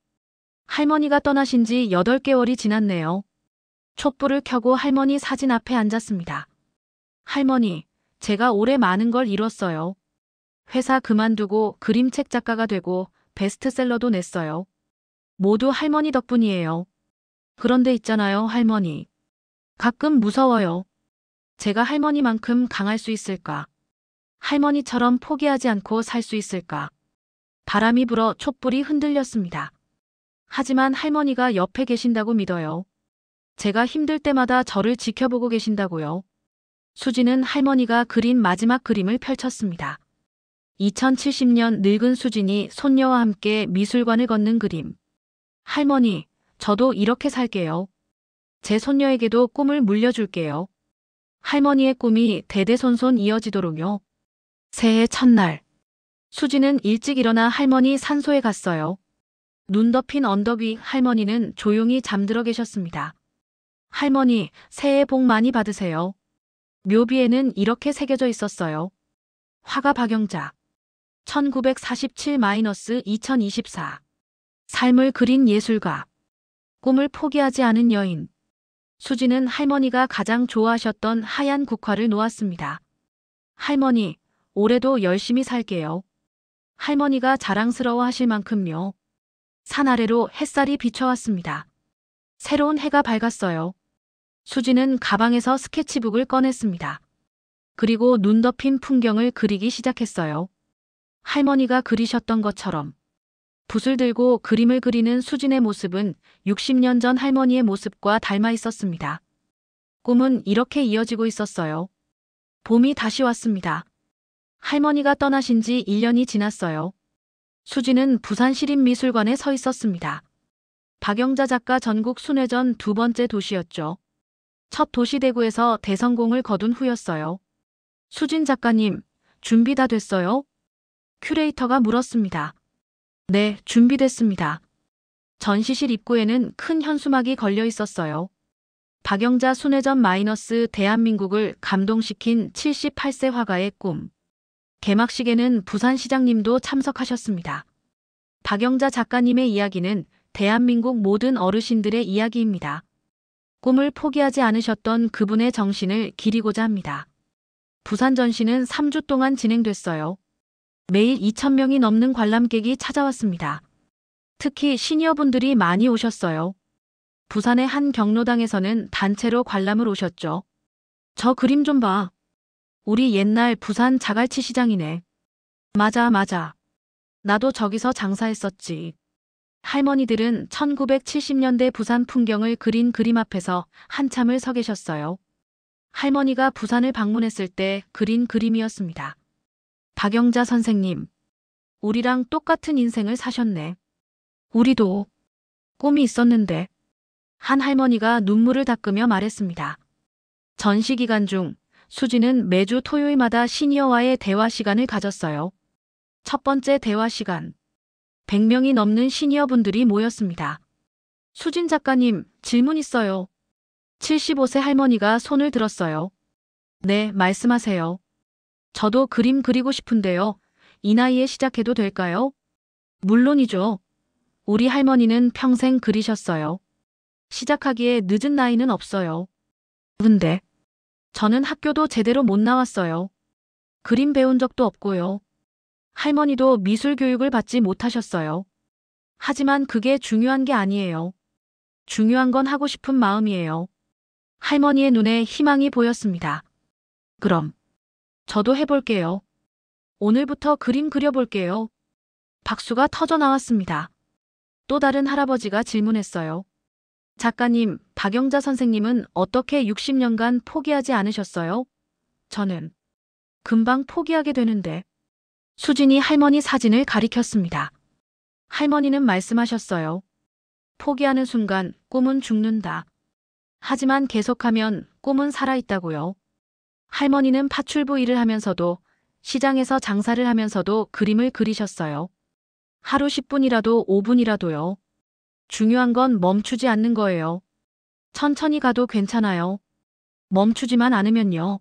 할머니가 떠나신 지 8개월이 지났네요. 촛불을 켜고 할머니 사진 앞에 앉았습니다. 할머니, 제가 올해 많은 걸 이뤘어요. 회사 그만두고 그림책 작가가 되고 베스트셀러도 냈어요. 모두 할머니 덕분이에요. 그런데 있잖아요, 할머니. 가끔 무서워요. 제가 할머니만큼 강할 수 있을까? 할머니처럼 포기하지 않고 살 수 있을까? 바람이 불어 촛불이 흔들렸습니다. 하지만 할머니가 옆에 계신다고 믿어요. 제가 힘들 때마다 저를 지켜보고 계신다고요. 수지는 할머니가 그린 마지막 그림을 펼쳤습니다. 2070년 늙은 수진이 손녀와 함께 미술관을 걷는 그림. 할머니, 저도 이렇게 살게요. 제 손녀에게도 꿈을 물려줄게요. 할머니의 꿈이 대대손손 이어지도록요. 새해 첫날, 수지는 일찍 일어나 할머니 산소에 갔어요. 눈 덮인 언덕 위 할머니는 조용히 잠들어 계셨습니다. 할머니, 새해 복 많이 받으세요. 묘비에는 이렇게 새겨져 있었어요. 화가 박영자. 1947-2024. 삶을 그린 예술가. 꿈을 포기하지 않은 여인. 수지는 할머니가 가장 좋아하셨던 하얀 국화를 놓았습니다. 할머니, 올해도 열심히 살게요. 할머니가 자랑스러워 하실 만큼요. 산 아래로 햇살이 비춰왔습니다. 새로운 해가 밝았어요. 수지는 가방에서 스케치북을 꺼냈습니다. 그리고 눈 덮인 풍경을 그리기 시작했어요. 할머니가 그리셨던 것처럼. 붓을 들고 그림을 그리는 수진의 모습은 60년 전 할머니의 모습과 닮아 있었습니다. 꿈은 이렇게 이어지고 있었어요. 봄이 다시 왔습니다. 할머니가 떠나신 지 1년이 지났어요. 수지는 부산시립미술관에 서 있었습니다. 박영자 작가 전국 순회전 두 번째 도시였죠. 첫 도시 대구에서 대성공을 거둔 후였어요. 수진 작가님, 준비 다 됐어요? 큐레이터가 물었습니다. 네, 준비됐습니다. 전시실 입구에는 큰 현수막이 걸려 있었어요. 박영자 순회전 마이너스 대한민국을 감동시킨 78세 화가의 꿈. 개막식에는 부산시장님도 참석하셨습니다. 박영자 작가님의 이야기는 대한민국 모든 어르신들의 이야기입니다. 꿈을 포기하지 않으셨던 그분의 정신을 기리고자 합니다. 부산 전시는 3주 동안 진행됐어요. 매일 2,000명이 넘는 관람객이 찾아왔습니다. 특히 시니어분들이 많이 오셨어요. 부산의 한 경로당에서는 단체로 관람을 오셨죠. 저 그림 좀 봐. 우리 옛날 부산 자갈치 시장이네. 맞아, 맞아. 나도 저기서 장사했었지. 할머니들은 1970년대 부산 풍경을 그린 그림 앞에서 한참을 서 계셨어요. 할머니가 부산을 방문했을 때 그린 그림이었습니다. 박영자 선생님, 우리랑 똑같은 인생을 사셨네. 우리도 꿈이 있었는데. 한 할머니가 눈물을 닦으며 말했습니다. 전시 기간 중 수지는 매주 토요일마다 시니어와의 대화 시간을 가졌어요. 첫 번째 대화 시간. 100명이 넘는 시니어분들이 모였습니다. 수진 작가님, 질문 있어요. 75세 할머니가 손을 들었어요. 네, 말씀하세요. 저도 그림 그리고 싶은데요. 이 나이에 시작해도 될까요? 물론이죠. 우리 할머니는 평생 그리셨어요. 시작하기에 늦은 나이는 없어요. 근데 저는 학교도 제대로 못 나왔어요. 그림 배운 적도 없고요. 할머니도 미술 교육을 받지 못하셨어요. 하지만 그게 중요한 게 아니에요. 중요한 건 하고 싶은 마음이에요. 할머니의 눈에 희망이 보였습니다. 그럼 저도 해볼게요. 오늘부터 그림 그려볼게요. 박수가 터져 나왔습니다. 또 다른 할아버지가 질문했어요. 작가님, 박영자 선생님은 어떻게 60년간 포기하지 않으셨어요? 저는 금방 포기하게 되는데. 수진이 할머니 사진을 가리켰습니다. 할머니는 말씀하셨어요. 포기하는 순간 꿈은 죽는다. 하지만 계속하면 꿈은 살아있다고요. 할머니는 파출부 일을 하면서도 시장에서 장사를 하면서도 그림을 그리셨어요. 하루 10분이라도 5분이라도요. 중요한 건 멈추지 않는 거예요. 천천히 가도 괜찮아요. 멈추지만 않으면요.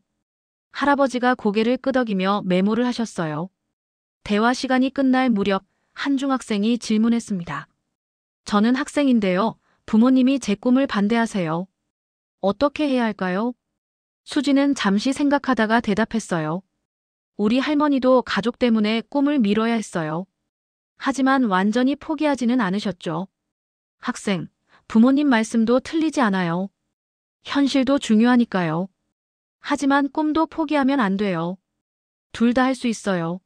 할아버지가 고개를 끄덕이며 메모를 하셨어요. 대화 시간이 끝날 무렵 한 중학생이 질문했습니다. 저는 학생인데요. 부모님이 제 꿈을 반대하세요. 어떻게 해야 할까요? 수지는 잠시 생각하다가 대답했어요. 우리 할머니도 가족 때문에 꿈을 미뤄야 했어요. 하지만 완전히 포기하지는 않으셨죠. 학생, 부모님 말씀도 틀리지 않아요. 현실도 중요하니까요. 하지만 꿈도 포기하면 안 돼요. 둘 다 할 수 있어요.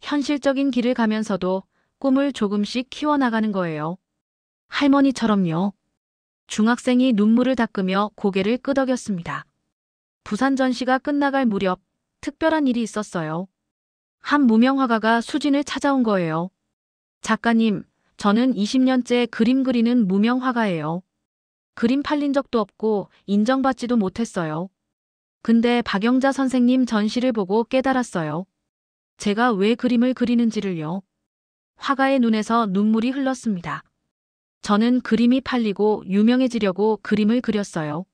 현실적인 길을 가면서도 꿈을 조금씩 키워나가는 거예요. 할머니처럼요. 중학생이 눈물을 닦으며 고개를 끄덕였습니다. 부산 전시가 끝나갈 무렵 특별한 일이 있었어요. 한 무명 화가가 수진을 찾아온 거예요. 작가님, 저는 20년째 그림 그리는 무명 화가예요. 그림 팔린 적도 없고 인정받지도 못했어요. 근데 박영자 선생님 전시를 보고 깨달았어요. 제가 왜 그림을 그리는지를요. 화가의 눈에서 눈물이 흘렀습니다. 저는 그림이 팔리고 유명해지려고 그림을 그렸어요.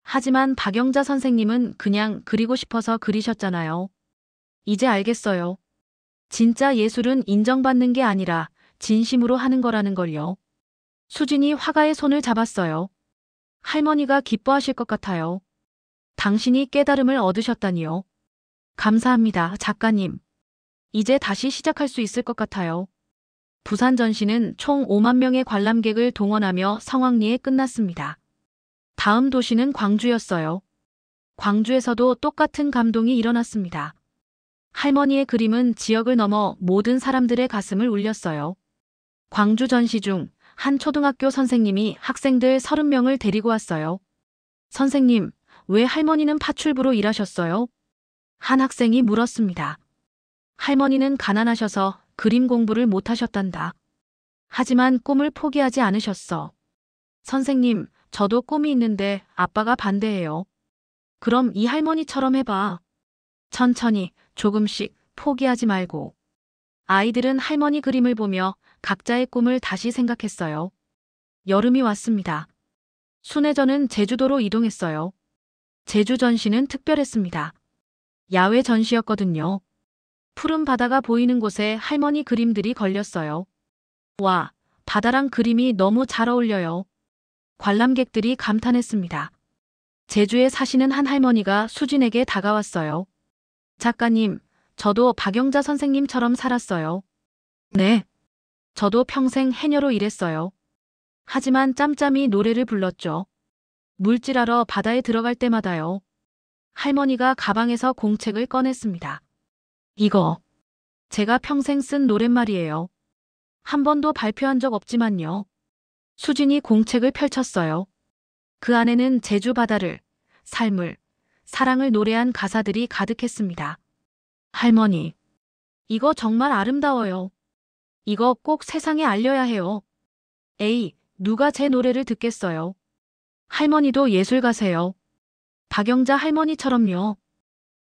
하지만 박영자 선생님은 그냥 그리고 싶어서 그리셨잖아요. 이제 알겠어요. 진짜 예술은 인정받는 게 아니라 진심으로 하는 거라는 걸요. 수진이 화가의 손을 잡았어요. 할머니가 기뻐하실 것 같아요. 당신이 깨달음을 얻으셨다니요. 감사합니다, 작가님. 이제 다시 시작할 수 있을 것 같아요. 부산 전시는 총 5만 명의 관람객을 동원하며 성황리에 끝났습니다. 다음 도시는 광주였어요. 광주에서도 똑같은 감동이 일어났습니다. 할머니의 그림은 지역을 넘어 모든 사람들의 가슴을 울렸어요. 광주 전시 중 한 초등학교 선생님이 학생들 30명을 데리고 왔어요. 선생님, 왜 할머니는 파출부로 일하셨어요? 한 학생이 물었습니다. 할머니는 가난하셔서 그림 공부를 못하셨단다. 하지만 꿈을 포기하지 않으셨어. 선생님, 저도 꿈이 있는데 아빠가 반대해요. 그럼 이 할머니처럼 해봐. 천천히, 조금씩 포기하지 말고. 아이들은 할머니 그림을 보며 각자의 꿈을 다시 생각했어요. 여름이 왔습니다. 순회전은 제주도로 이동했어요. 제주 전시는 특별했습니다. 야외 전시였거든요. 푸른 바다가 보이는 곳에 할머니 그림들이 걸렸어요. 와, 바다랑 그림이 너무 잘 어울려요. 관람객들이 감탄했습니다. 제주에 사시는 한 할머니가 수진에게 다가왔어요. 작가님, 저도 박영자 선생님처럼 살았어요. 네. 저도 평생 해녀로 일했어요. 하지만 짬짬이 노래를 불렀죠. 물질하러 바다에 들어갈 때마다요. 할머니가 가방에서 공책을 꺼냈습니다. 이거 제가 평생 쓴 노랫말이에요. 한 번도 발표한 적 없지만요. 수진이 공책을 펼쳤어요. 그 안에는 제주 바다를, 삶을, 사랑을 노래한 가사들이 가득했습니다. 할머니, 이거 정말 아름다워요. 이거 꼭 세상에 알려야 해요. 에이, 누가 제 노래를 듣겠어요. 할머니도 예술가세요. 박영자 할머니처럼요.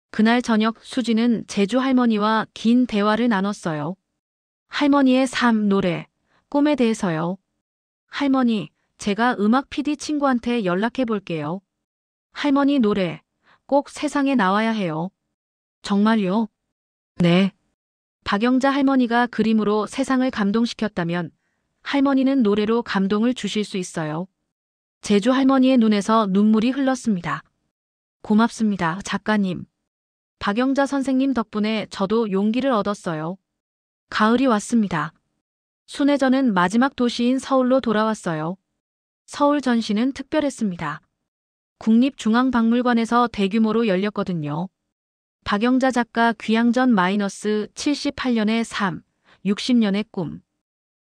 그날 저녁 수지는 제주 할머니와 긴 대화를 나눴어요. 할머니의 삶, 노래, 꿈에 대해서요. 할머니, 제가 음악 PD 친구한테 연락해 볼게요. 할머니 노래, 꼭 세상에 나와야 해요. 정말요? 네. 박영자 할머니가 그림으로 세상을 감동시켰다면 할머니는 노래로 감동을 주실 수 있어요. 제주 할머니의 눈에서 눈물이 흘렀습니다. 고맙습니다, 작가님. 박영자 선생님 덕분에 저도 용기를 얻었어요. 가을이 왔습니다. 순회전은 마지막 도시인 서울로 돌아왔어요. 서울 전시는 특별했습니다. 국립중앙박물관에서 대규모로 열렸거든요. 박영자 작가 귀향전 -78년의 삶, 60년의 꿈.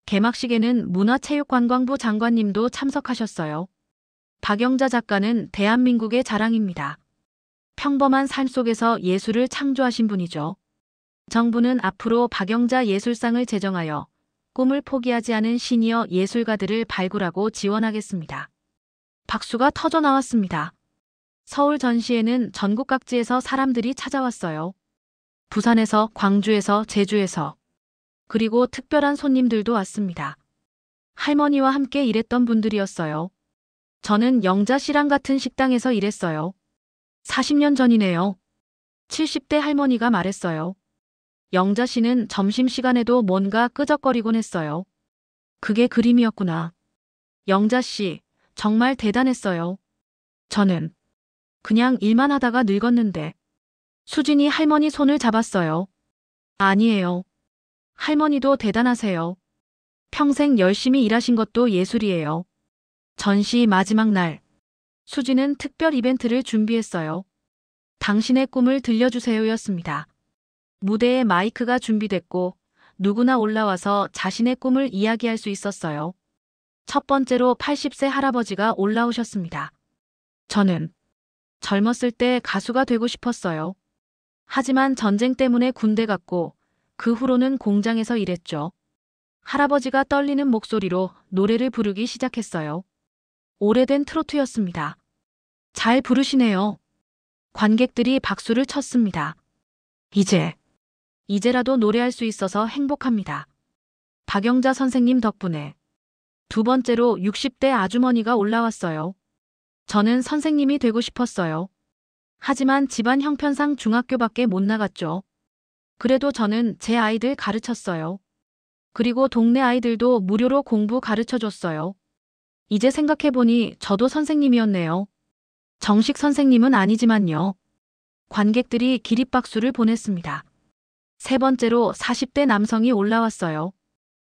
개막식에는 문화체육관광부 장관님도 참석하셨어요. 박영자 작가는 대한민국의 자랑입니다. 평범한 삶 속에서 예술을 창조하신 분이죠. 정부는 앞으로 박영자 예술상을 제정하여 꿈을 포기하지 않은 시니어 예술가들을 발굴하고 지원하겠습니다. 박수가 터져 나왔습니다. 서울 전시에는 전국 각지에서 사람들이 찾아왔어요. 부산에서, 광주에서, 제주에서. 그리고 특별한 손님들도 왔습니다. 할머니와 함께 일했던 분들이었어요. 저는 영자 씨랑 같은 식당에서 일했어요. 40년 전이네요. 70대 할머니가 말했어요. 영자 씨는 점심시간에도 뭔가 끄적거리곤 했어요. 그게 그림이었구나. 영자 씨, 정말 대단했어요. 저는 그냥 일만 하다가 늙었는데. 수진이 할머니 손을 잡았어요. 아니에요. 할머니도 대단하세요. 평생 열심히 일하신 것도 예술이에요. 전시 마지막 날. 수진은 특별 이벤트를 준비했어요. 당신의 꿈을 들려주세요였습니다. 무대에 마이크가 준비됐고 누구나 올라와서 자신의 꿈을 이야기할 수 있었어요. 첫 번째로 80세 할아버지가 올라오셨습니다. 저는 젊었을 때 가수가 되고 싶었어요. 하지만 전쟁 때문에 군대 갔고 그 후로는 공장에서 일했죠. 할아버지가 떨리는 목소리로 노래를 부르기 시작했어요. 오래된 트로트였습니다. 잘 부르시네요. 관객들이 박수를 쳤습니다. 이제 이제라도 노래할 수 있어서 행복합니다. 박영자 선생님 덕분에. 두 번째로 60대 아주머니가 올라왔어요. 저는 선생님이 되고 싶었어요. 하지만 집안 형편상 중학교밖에 못 나갔죠. 그래도 저는 제 아이들 가르쳤어요. 그리고 동네 아이들도 무료로 공부 가르쳐줬어요. 이제 생각해보니 저도 선생님이었네요. 정식 선생님은 아니지만요. 관객들이 기립박수를 보냈습니다. 세 번째로 40대 남성이 올라왔어요.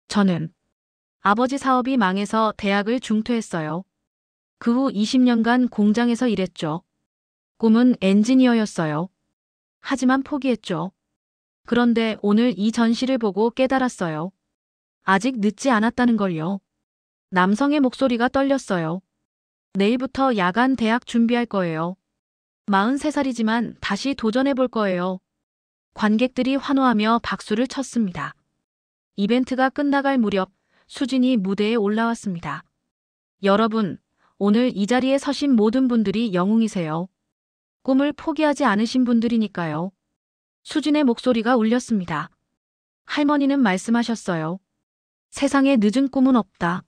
저는 아버지 사업이 망해서 대학을 중퇴했어요. 그 후 20년간 공장에서 일했죠. 꿈은 엔지니어였어요. 하지만 포기했죠. 그런데 오늘 이 전시를 보고 깨달았어요. 아직 늦지 않았다는 걸요. 남성의 목소리가 떨렸어요. 내일부터 야간 대학 준비할 거예요. 43살이지만 다시 도전해 볼 거예요. 관객들이 환호하며 박수를 쳤습니다. 이벤트가 끝나갈 무렵 수진이 무대에 올라왔습니다. 여러분, 오늘 이 자리에 서신 모든 분들이 영웅이세요. 꿈을 포기하지 않으신 분들이니까요. 수진의 목소리가 울렸습니다. 할머니는 말씀하셨어요. 세상에 늦은 꿈은 없다.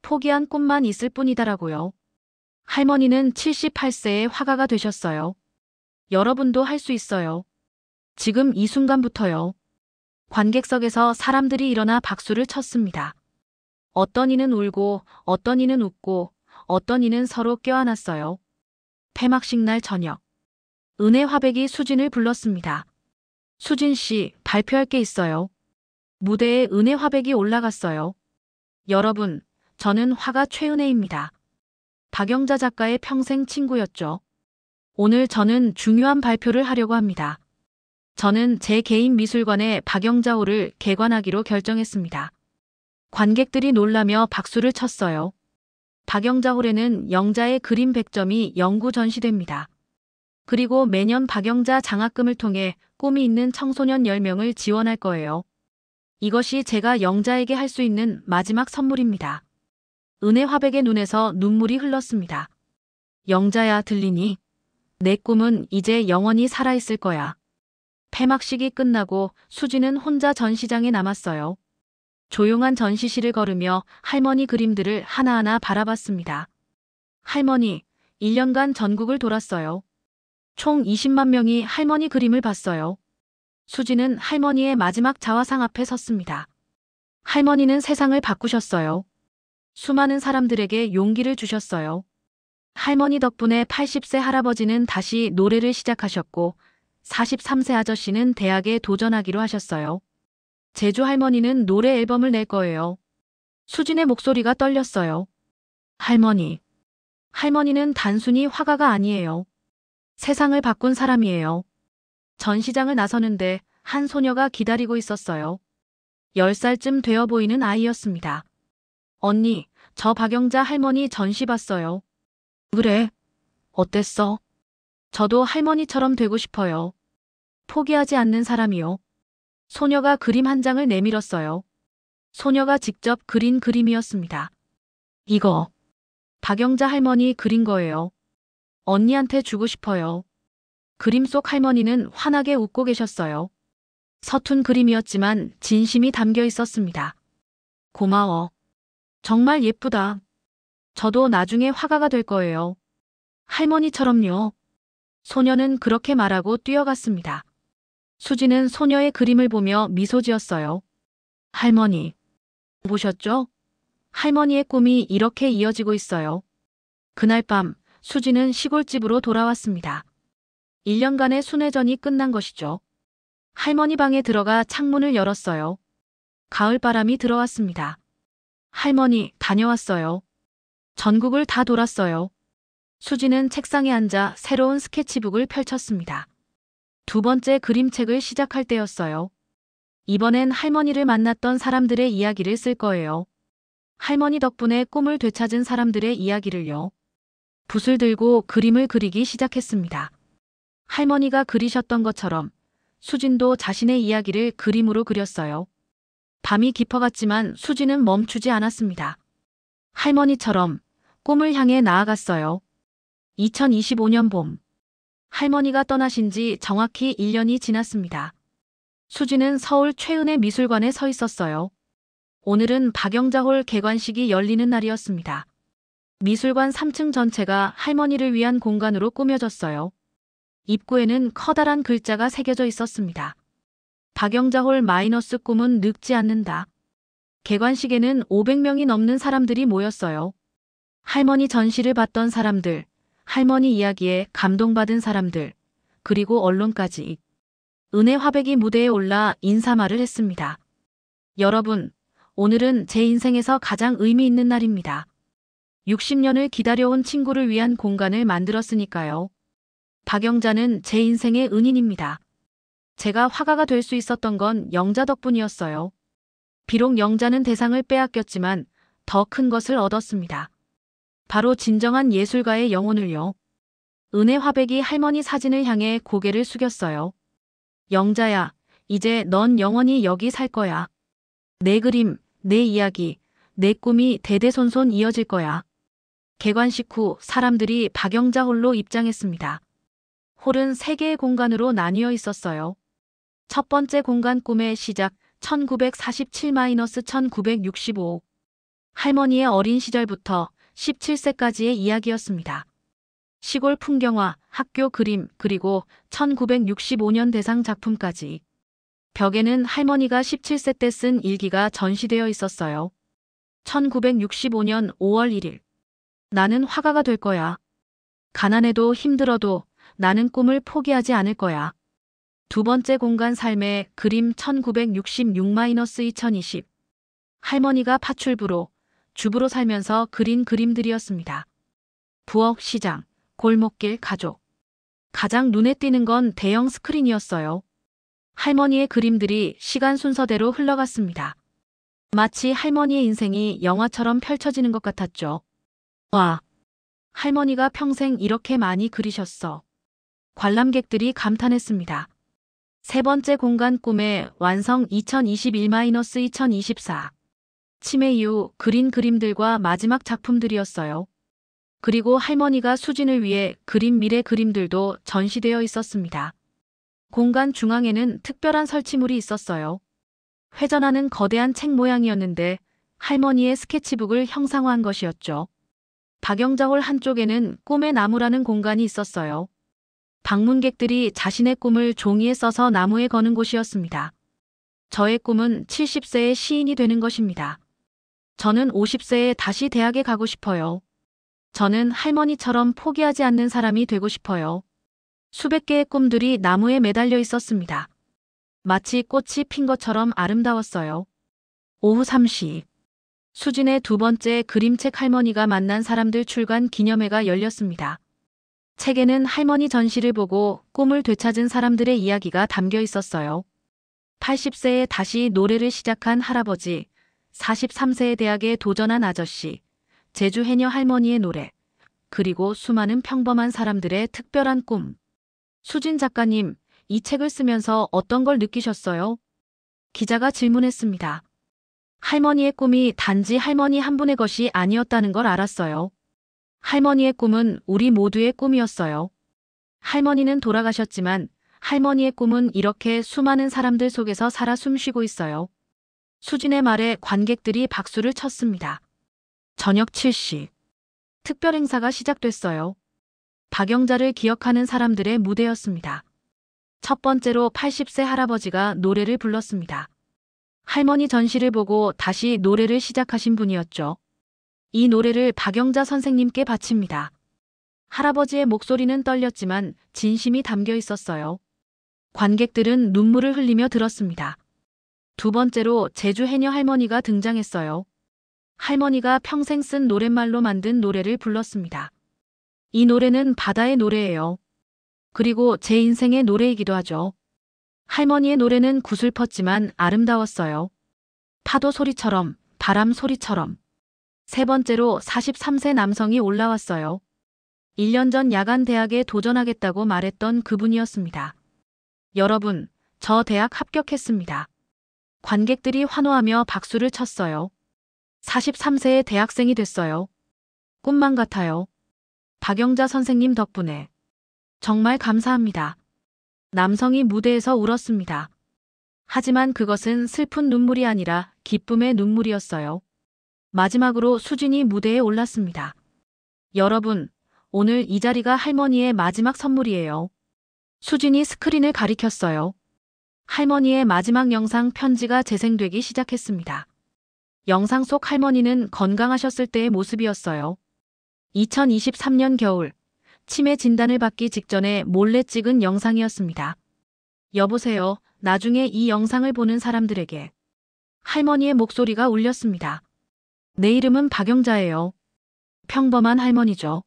포기한 꿈만 있을 뿐이다라고요. 할머니는 78세의 화가가 되셨어요. 여러분도 할 수 있어요. 지금 이 순간부터요. 관객석에서 사람들이 일어나 박수를 쳤습니다. 어떤 이는 울고 어떤 이는 웃고 어떤 이는 서로 껴안았어요. 폐막식 날 저녁. 은혜 화백이 수진을 불렀습니다. 수진 씨, 발표할 게 있어요. 무대에 은혜 화백이 올라갔어요. 여러분, 저는 화가 최은혜입니다. 박영자 작가의 평생 친구였죠. 오늘 저는 중요한 발표를 하려고 합니다. 저는 제 개인 미술관에 박영자호를 개관하기로 결정했습니다. 관객들이 놀라며 박수를 쳤어요. 박영자홀에는 영자의 그림 100점이 영구 전시됩니다. 그리고 매년 박영자 장학금을 통해 꿈이 있는 청소년 10명을 지원할 거예요. 이것이 제가 영자에게 할 수 있는 마지막 선물입니다. 은혜 화백의 눈에서 눈물이 흘렀습니다. 영자야, 들리니? 내 꿈은 이제 영원히 살아있을 거야. 폐막식이 끝나고 수지는 혼자 전시장에 남았어요. 조용한 전시실을 걸으며 할머니 그림들을 하나하나 바라봤습니다. 할머니, 1년간 전국을 돌았어요. 총 20만 명이 할머니 그림을 봤어요. 수지는 할머니의 마지막 자화상 앞에 섰습니다. 할머니는 세상을 바꾸셨어요. 수많은 사람들에게 용기를 주셨어요. 할머니 덕분에 80세 할아버지는 다시 노래를 시작하셨고 43세 아저씨는 대학에 도전하기로 하셨어요. 제주 할머니는 노래 앨범을 낼 거예요. 수진의 목소리가 떨렸어요. 할머니. 할머니는 단순히 화가가 아니에요. 세상을 바꾼 사람이에요. 전시장을 나서는데 한 소녀가 기다리고 있었어요. 10살쯤 되어 보이는 아이였습니다. 언니, 저 박영자 할머니 전시 봤어요. 그래? 어땠어? 저도 할머니처럼 되고 싶어요. 포기하지 않는 사람이요. 소녀가 그림 한 장을 내밀었어요. 소녀가 직접 그린 그림이었습니다. 이거 박영자 할머니 그린 거예요. 언니한테 주고 싶어요. 그림 속 할머니는 환하게 웃고 계셨어요. 서툰 그림이었지만 진심이 담겨 있었습니다. 고마워. 정말 예쁘다. 저도 나중에 화가가 될 거예요. 할머니처럼요. 소녀는 그렇게 말하고 뛰어갔습니다. 수지는 소녀의 그림을 보며 미소 지었어요. 할머니, 보셨죠? 할머니의 꿈이 이렇게 이어지고 있어요. 그날 밤 수지는 시골집으로 돌아왔습니다. 1년간의 순회전이 끝난 것이죠. 할머니 방에 들어가 창문을 열었어요. 가을바람이 들어왔습니다. 할머니, 다녀왔어요. 전국을 다 돌았어요. 수지는 책상에 앉아 새로운 스케치북을 펼쳤습니다. 두 번째 그림책을 시작할 때였어요. 이번엔 할머니를 만났던 사람들의 이야기를 쓸 거예요. 할머니 덕분에 꿈을 되찾은 사람들의 이야기를요. 붓을 들고 그림을 그리기 시작했습니다. 할머니가 그리셨던 것처럼 수진도 자신의 이야기를 그림으로 그렸어요. 밤이 깊어갔지만 수지는 멈추지 않았습니다. 할머니처럼 꿈을 향해 나아갔어요. 2025년 봄. 할머니가 떠나신 지 정확히 1년이 지났습니다. 수지는 서울 최은혜 미술관에 서 있었어요. 오늘은 박영자홀 개관식이 열리는 날이었습니다. 미술관 3층 전체가 할머니를 위한 공간으로 꾸며졌어요. 입구에는 커다란 글자가 새겨져 있었습니다. 박영자홀 마이너스 꿈은 늙지 않는다. 개관식에는 500명이 넘는 사람들이 모였어요. 할머니 전시를 봤던 사람들, 할머니 이야기에 감동받은 사람들, 그리고 언론까지. 은혜 화백이 무대에 올라 인사말을 했습니다. 여러분, 오늘은 제 인생에서 가장 의미 있는 날입니다. 60년을 기다려온 친구를 위한 공간을 만들었으니까요. 박영자는 제 인생의 은인입니다. 제가 화가가 될 수 있었던 건 영자 덕분이었어요. 비록 영자는 대상을 빼앗겼지만 더 큰 것을 얻었습니다. 바로 진정한 예술가의 영혼을요. 은혜 화백이 할머니 사진을 향해 고개를 숙였어요. 영자야, 이제 넌 영원히 여기 살 거야. 내 그림, 내 이야기, 내 꿈이 대대손손 이어질 거야. 개관식 후 사람들이 박영자 홀로 입장했습니다. 홀은 3개의 공간으로 나뉘어 있었어요. 첫 번째 공간 꿈의 시작 1947-1965. 할머니의 어린 시절부터 17세까지의 이야기였습니다. 시골 풍경화, 학교 그림, 그리고 1965년 대상 작품까지. 벽에는 할머니가 17세 때 쓴 일기가 전시되어 있었어요. 1965년 5월 1일. 나는 화가가 될 거야. 가난해도 힘들어도 나는 꿈을 포기하지 않을 거야. 두 번째 공간 삶의 그림 1966-2020. 할머니가 파출부로, 주부로 살면서 그린 그림들이었습니다. 부엌, 시장, 골목길, 가족. 가장 눈에 띄는 건 대형 스크린이었어요. 할머니의 그림들이 시간 순서대로 흘러갔습니다. 마치 할머니의 인생이 영화처럼 펼쳐지는 것 같았죠. 와, 할머니가 평생 이렇게 많이 그리셨어. 관람객들이 감탄했습니다. 세 번째 공간 꿈의 완성 2021-2024. 치매 이후 그린 그림들과 마지막 작품들이었어요. 그리고 할머니가 수진을 위해 그린 미래 그림들도 전시되어 있었습니다. 공간 중앙에는 특별한 설치물이 있었어요. 회전하는 거대한 책 모양이었는데 할머니의 스케치북을 형상화한 것이었죠. 박영자홀 한쪽에는 꿈의 나무라는 공간이 있었어요. 방문객들이 자신의 꿈을 종이에 써서 나무에 거는 곳이었습니다. 저의 꿈은 70세의 시인이 되는 것입니다. 저는 50세에 다시 대학에 가고 싶어요. 저는 할머니처럼 포기하지 않는 사람이 되고 싶어요. 수백 개의 꿈들이 나무에 매달려 있었습니다. 마치 꽃이 핀 것처럼 아름다웠어요. 오후 3시. 수진의 두 번째 그림책 할머니가 만난 사람들 출간 기념회가 열렸습니다. 책에는 할머니 전시를 보고 꿈을 되찾은 사람들의 이야기가 담겨 있었어요. 80세에 다시 노래를 시작한 할아버지, 43세의 대학에 도전한 아저씨, 제주 해녀 할머니의 노래, 그리고 수많은 평범한 사람들의 특별한 꿈. 수진 작가님, 이 책을 쓰면서 어떤 걸 느끼셨어요? 기자가 질문했습니다. 할머니의 꿈이 단지 할머니 한 분의 것이 아니었다는 걸 알았어요. 할머니의 꿈은 우리 모두의 꿈이었어요. 할머니는 돌아가셨지만 할머니의 꿈은 이렇게 수많은 사람들 속에서 살아 숨쉬고 있어요. 수진의 말에 관객들이 박수를 쳤습니다. 저녁 7시. 특별 행사가 시작됐어요. 박영자를 기억하는 사람들의 무대였습니다. 첫 번째로 80세 할아버지가 노래를 불렀습니다. 할머니 전시를 보고 다시 노래를 시작하신 분이었죠. 이 노래를 박영자 선생님께 바칩니다. 할아버지의 목소리는 떨렸지만 진심이 담겨 있었어요. 관객들은 눈물을 흘리며 들었습니다. 두 번째로 제주 해녀 할머니가 등장했어요. 할머니가 평생 쓴 노랫말로 만든 노래를 불렀습니다. 이 노래는 바다의 노래예요. 그리고 제 인생의 노래이기도 하죠. 할머니의 노래는 구슬펐지만 아름다웠어요. 파도 소리처럼, 바람 소리처럼. 세 번째로 43세 남성이 올라왔어요. 1년 전 야간 대학에 도전하겠다고 말했던 그분이었습니다. 여러분, 저 대학 합격했습니다. 관객들이 환호하며 박수를 쳤어요. 43세의 대학생이 됐어요. 꿈만 같아요. 박영자 선생님 덕분에. 정말 감사합니다. 남성이 무대에서 울었습니다. 하지만 그것은 슬픈 눈물이 아니라 기쁨의 눈물이었어요. 마지막으로 수진이 무대에 올랐습니다. 여러분, 오늘 이 자리가 할머니의 마지막 선물이에요. 수진이 스크린을 가리켰어요. 할머니의 마지막 영상 편지가 재생되기 시작했습니다. 영상 속 할머니는 건강하셨을 때의 모습이었어요. 2023년 겨울, 치매 진단을 받기 직전에 몰래 찍은 영상이었습니다. 여보세요, 나중에 이 영상을 보는 사람들에게. 할머니의 목소리가 울렸습니다. 내 이름은 박영자예요. 평범한 할머니죠.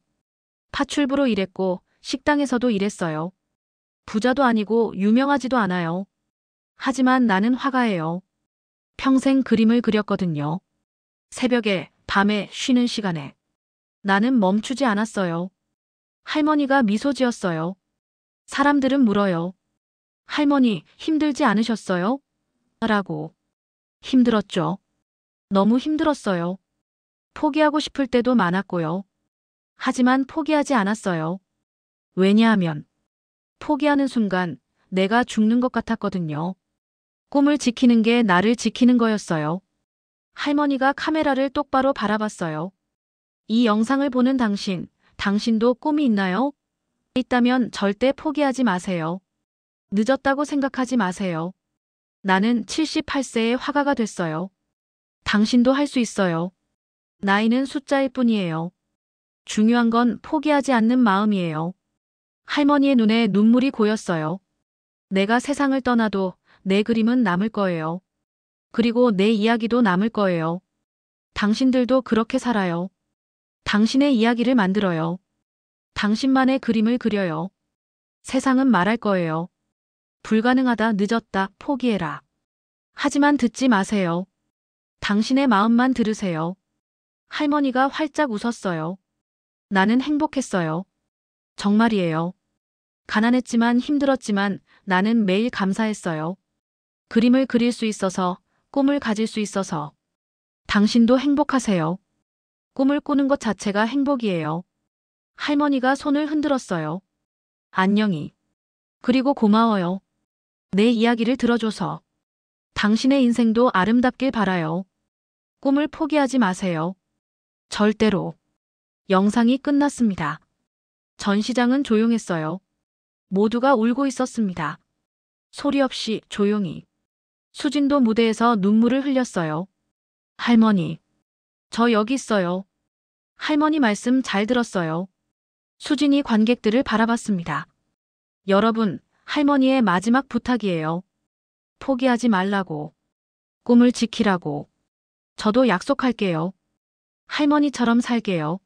파출부로 일했고 식당에서도 일했어요. 부자도 아니고 유명하지도 않아요. 하지만 나는 화가예요. 평생 그림을 그렸거든요. 새벽에, 밤에, 쉬는 시간에. 나는 멈추지 않았어요. 할머니가 미소 지었어요. 사람들은 물어요. 할머니, 힘들지 않으셨어요? 라고. 힘들었죠. 너무 힘들었어요. 포기하고 싶을 때도 많았고요. 하지만 포기하지 않았어요. 왜냐하면 포기하는 순간 내가 죽는 것 같았거든요. 꿈을 지키는 게 나를 지키는 거였어요. 할머니가 카메라를 똑바로 바라봤어요. 이 영상을 보는 당신, 당신도 꿈이 있나요? 있다면 절대 포기하지 마세요. 늦었다고 생각하지 마세요. 나는 78세의 화가가 됐어요. 당신도 할 수 있어요. 나이는 숫자일 뿐이에요. 중요한 건 포기하지 않는 마음이에요. 할머니의 눈에 눈물이 고였어요. 내가 세상을 떠나도 내 그림은 남을 거예요. 그리고 내 이야기도 남을 거예요. 당신들도 그렇게 살아요. 당신의 이야기를 만들어요. 당신만의 그림을 그려요. 세상은 말할 거예요. 불가능하다, 늦었다, 포기해라. 하지만 듣지 마세요. 당신의 마음만 들으세요. 할머니가 활짝 웃었어요. 나는 행복했어요. 정말이에요. 가난했지만 힘들었지만 나는 매일 감사했어요. 그림을 그릴 수 있어서, 꿈을 가질 수 있어서. 당신도 행복하세요. 꿈을 꾸는 것 자체가 행복이에요. 할머니가 손을 흔들었어요. 안녕히. 그리고 고마워요. 내 이야기를 들어줘서. 당신의 인생도 아름답길 바라요. 꿈을 포기하지 마세요. 절대로. 영상이 끝났습니다. 전시장은 조용했어요. 모두가 울고 있었습니다. 소리 없이 조용히. 수진도 무대에서 눈물을 흘렸어요. 할머니. 저 여기 있어요. 할머니 말씀 잘 들었어요. 수진이 관객들을 바라봤습니다. 여러분, 할머니의 마지막 부탁이에요. 포기하지 말라고. 꿈을 지키라고. 저도 약속할게요. 할머니처럼 살게요.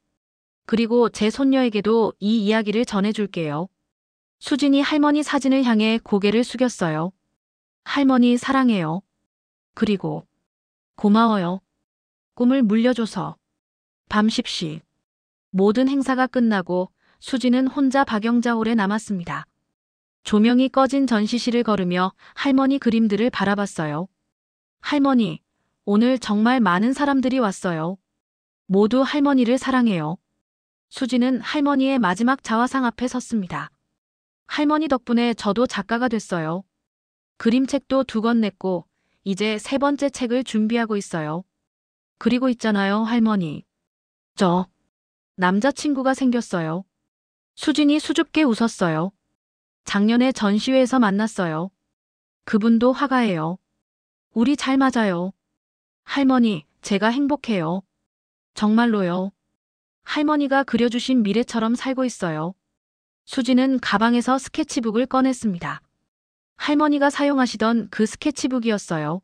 그리고 제 손녀에게도 이 이야기를 전해줄게요. 수진이 할머니 사진을 향해 고개를 숙였어요. 할머니 사랑해요. 그리고 고마워요. 꿈을 물려줘서. 밤 10시. 모든 행사가 끝나고 수진은 혼자 박영자홀에 남았습니다. 조명이 꺼진 전시실을 걸으며 할머니 그림들을 바라봤어요. 할머니, 오늘 정말 많은 사람들이 왔어요. 모두 할머니를 사랑해요. 수진은 할머니의 마지막 자화상 앞에 섰습니다. 할머니 덕분에 저도 작가가 됐어요. 그림책도 2권 냈고 이제 3번째 책을 준비하고 있어요. 그리고 있잖아요, 할머니. 저 남자친구가 생겼어요. 수진이 수줍게 웃었어요. 작년에 전시회에서 만났어요. 그분도 화가예요. 우리 잘 맞아요. 할머니, 제가 행복해요. 정말로요. 할머니가 그려주신 미래처럼 살고 있어요. 수진은 가방에서 스케치북을 꺼냈습니다. 할머니가 사용하시던 그 스케치북이었어요.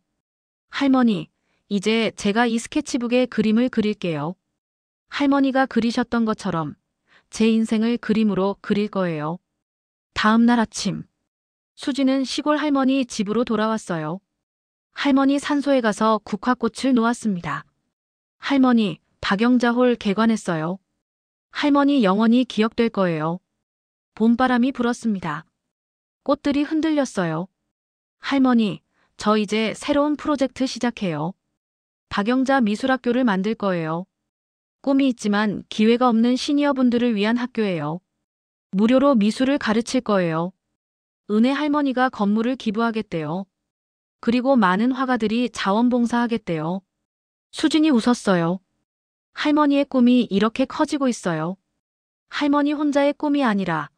할머니, 이제 제가 이 스케치북에 그림을 그릴게요. 할머니가 그리셨던 것처럼 제 인생을 그림으로 그릴 거예요. 다음 날 아침, 수진은 시골 할머니 집으로 돌아왔어요. 할머니 산소에 가서 국화꽃을 놓았습니다. 할머니, 박영자홀 개관했어요. 할머니 영원히 기억될 거예요. 봄바람이 불었습니다. 꽃들이 흔들렸어요. 할머니, 저 이제 새로운 프로젝트 시작해요. 박영자 미술학교를 만들 거예요. 꿈이 있지만 기회가 없는 시니어분들을 위한 학교예요. 무료로 미술을 가르칠 거예요. 은혜 할머니가 건물을 기부하겠대요. 그리고 많은 화가들이 자원봉사하겠대요. 수진이 웃었어요. 할머니의 꿈이 이렇게 커지고 있어요. 할머니 혼자의 꿈이 아니라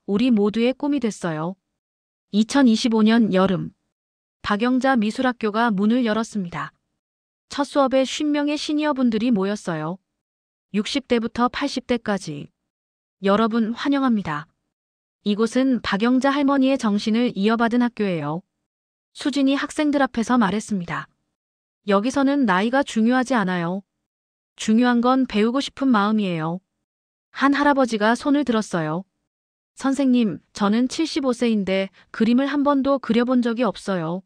우리 모두의 꿈이 됐어요. 2025년 여름, 박영자 미술학교가 문을 열었습니다. 첫 수업에 50명의 시니어분들이 모였어요. 60대부터 80대까지. 여러분 환영합니다. 이곳은 박영자 할머니의 정신을 이어받은 학교예요. 수진이 학생들 앞에서 말했습니다. 여기서는 나이가 중요하지 않아요. 중요한 건 배우고 싶은 마음이에요. 한 할아버지가 손을 들었어요. 선생님, 저는 75세인데 그림을 한 번도 그려본 적이 없어요.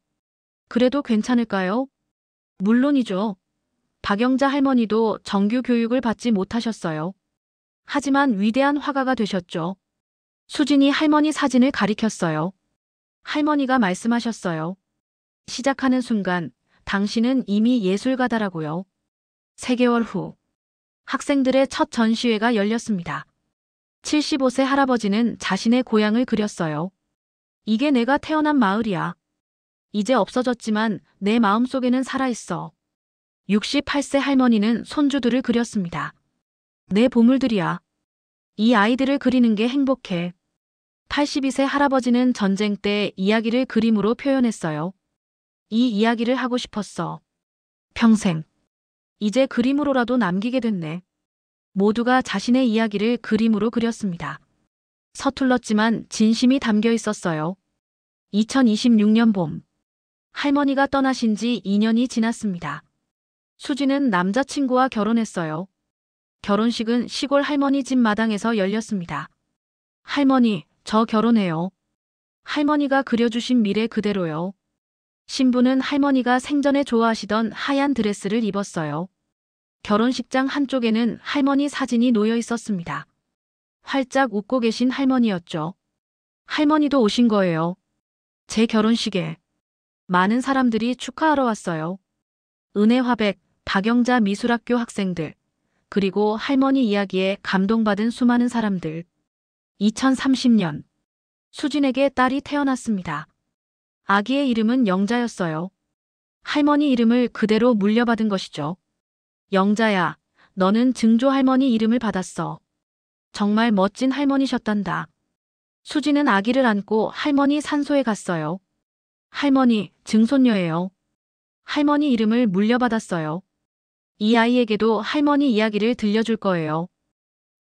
그래도 괜찮을까요? 물론이죠. 박영자 할머니도 정규 교육을 받지 못하셨어요. 하지만 위대한 화가가 되셨죠. 수진이 할머니 사진을 가리켰어요. 할머니가 말씀하셨어요. 시작하는 순간 당신은 이미 예술가다라고요. 3개월 후 학생들의 첫 전시회가 열렸습니다. 75세 할아버지는 자신의 고향을 그렸어요. 이게 내가 태어난 마을이야. 이제 없어졌지만 내 마음속에는 살아있어. 68세 할머니는 손주들을 그렸습니다. 내 보물들이야. 이 아이들을 그리는 게 행복해. 82세 할아버지는 전쟁 때 이야기를 그림으로 표현했어요. 이 이야기를 하고 싶었어. 평생. 이제 그림으로라도 남기게 됐네. 모두가 자신의 이야기를 그림으로 그렸습니다. 서툴렀지만 진심이 담겨 있었어요. 2026년 봄. 할머니가 떠나신 지 2년이 지났습니다. 수지는 남자친구와 결혼했어요. 결혼식은 시골 할머니 집 마당에서 열렸습니다. 할머니, 저 결혼해요. 할머니가 그려주신 미래 그대로요. 신부는 할머니가 생전에 좋아하시던 하얀 드레스를 입었어요. 결혼식장 한쪽에는 할머니 사진이 놓여 있었습니다. 활짝 웃고 계신 할머니였죠. 할머니도 오신 거예요. 제 결혼식에. 많은 사람들이 축하하러 왔어요. 은혜 화백, 박영자 미술학교 학생들, 그리고 할머니 이야기에 감동받은 수많은 사람들. 2030년, 수진에게 딸이 태어났습니다. 아기의 이름은 영자였어요. 할머니 이름을 그대로 물려받은 것이죠. 영자야, 너는 증조 할머니 이름을 받았어. 정말 멋진 할머니셨단다. 수진은 아기를 안고 할머니 산소에 갔어요. 할머니, 증손녀예요. 할머니 이름을 물려받았어요. 이 아이에게도 할머니 이야기를 들려줄 거예요.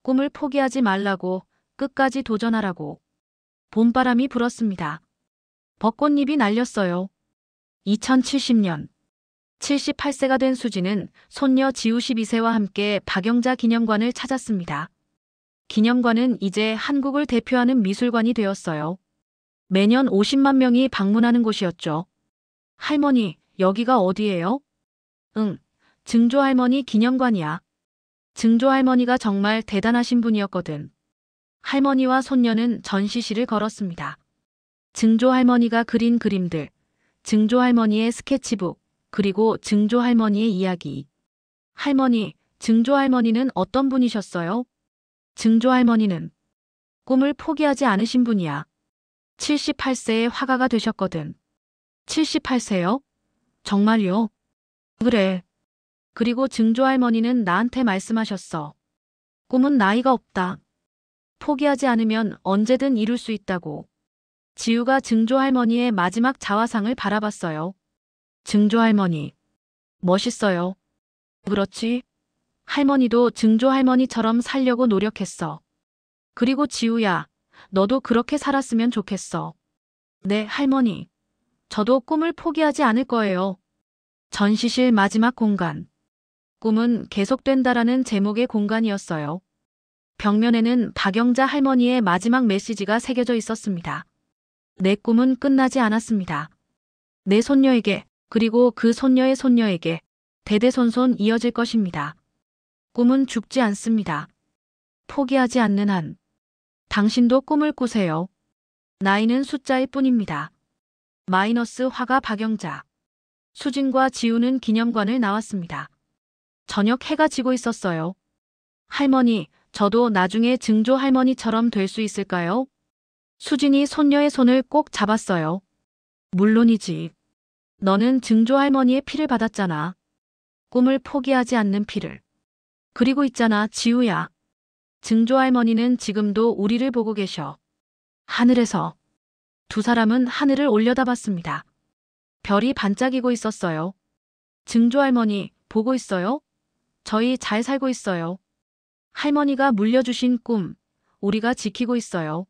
꿈을 포기하지 말라고, 끝까지 도전하라고. 봄바람이 불었습니다. 벚꽃잎이 날렸어요. 2070년. 78세가 된 수지는 손녀 지우 12세와 함께 박영자 기념관을 찾았습니다. 기념관은 이제 한국을 대표하는 미술관이 되었어요. 매년 50만 명이 방문하는 곳이었죠. 할머니, 여기가 어디예요? 응, 증조 할머니 기념관이야. 증조 할머니가 정말 대단하신 분이었거든. 할머니와 손녀는 전시실을 걸었습니다. 증조 할머니가 그린 그림들, 증조 할머니의 스케치북, 그리고 증조 할머니의 이야기. 할머니, 증조 할머니는 어떤 분이셨어요? 증조 할머니는 꿈을 포기하지 않으신 분이야. 78세의 화가가 되셨거든. 78세요? 정말요? 그래. 그리고 증조 할머니는 나한테 말씀하셨어. 꿈은 나이가 없다. 포기하지 않으면 언제든 이룰 수 있다고. 지우가 증조 할머니의 마지막 자화상을 바라봤어요. 증조 할머니. 멋있어요. 그렇지? 할머니도 증조 할머니처럼 살려고 노력했어. 그리고 지우야, 너도 그렇게 살았으면 좋겠어. 네, 할머니. 저도 꿈을 포기하지 않을 거예요. 전시실 마지막 공간. 꿈은 계속된다라는 제목의 공간이었어요. 벽면에는 박영자 할머니의 마지막 메시지가 새겨져 있었습니다. 내 꿈은 끝나지 않았습니다. 내 손녀에게, 그리고 그 손녀의 손녀에게 대대손손 이어질 것입니다. 꿈은 죽지 않습니다. 포기하지 않는 한. 당신도 꿈을 꾸세요. 나이는 숫자일 뿐입니다. 마이너스 화가 박영자. 수진과 지우는 기념관을 나왔습니다. 저녁 해가 지고 있었어요. 할머니, 저도 나중에 증조 할머니처럼 될 수 있을까요? 수진이 손녀의 손을 꼭 잡았어요. 물론이지. 너는 증조 할머니의 피를 받았잖아. 꿈을 포기하지 않는 피를. 그리고 있잖아, 지우야. 증조 할머니는 지금도 우리를 보고 계셔. 하늘에서. 두 사람은 하늘을 올려다봤습니다. 별이 반짝이고 있었어요. 증조 할머니, 보고 있어요? 저희 잘 살고 있어요. 할머니가 물려주신 꿈, 우리가 지키고 있어요.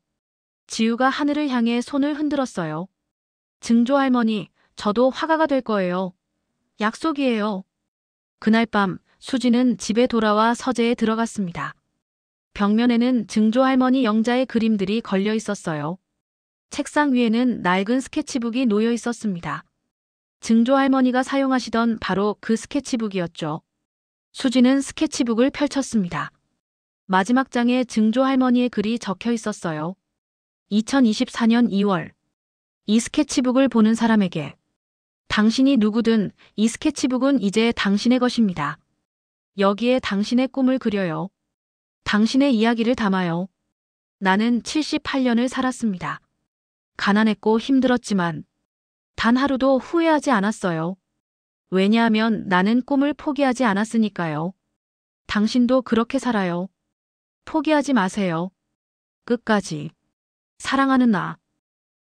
지우가 하늘을 향해 손을 흔들었어요. 증조 할머니, 저도 화가가 될 거예요. 약속이에요. 그날 밤 수지는 집에 돌아와 서재에 들어갔습니다. 벽면에는 증조 할머니 영자의 그림들이 걸려 있었어요. 책상 위에는 낡은 스케치북이 놓여 있었습니다. 증조 할머니가 사용하시던 바로 그 스케치북이었죠. 수지는 스케치북을 펼쳤습니다. 마지막 장에 증조 할머니의 글이 적혀 있었어요. 2024년 2월. 이 스케치북을 보는 사람에게 당신이 누구든 이 스케치북은 이제 당신의 것입니다. 여기에 당신의 꿈을 그려요. 당신의 이야기를 담아요. 나는 78년을 살았습니다. 가난했고 힘들었지만 단 하루도 후회하지 않았어요. 왜냐하면 나는 꿈을 포기하지 않았으니까요. 당신도 그렇게 살아요. 포기하지 마세요. 끝까지. 사랑하는 나.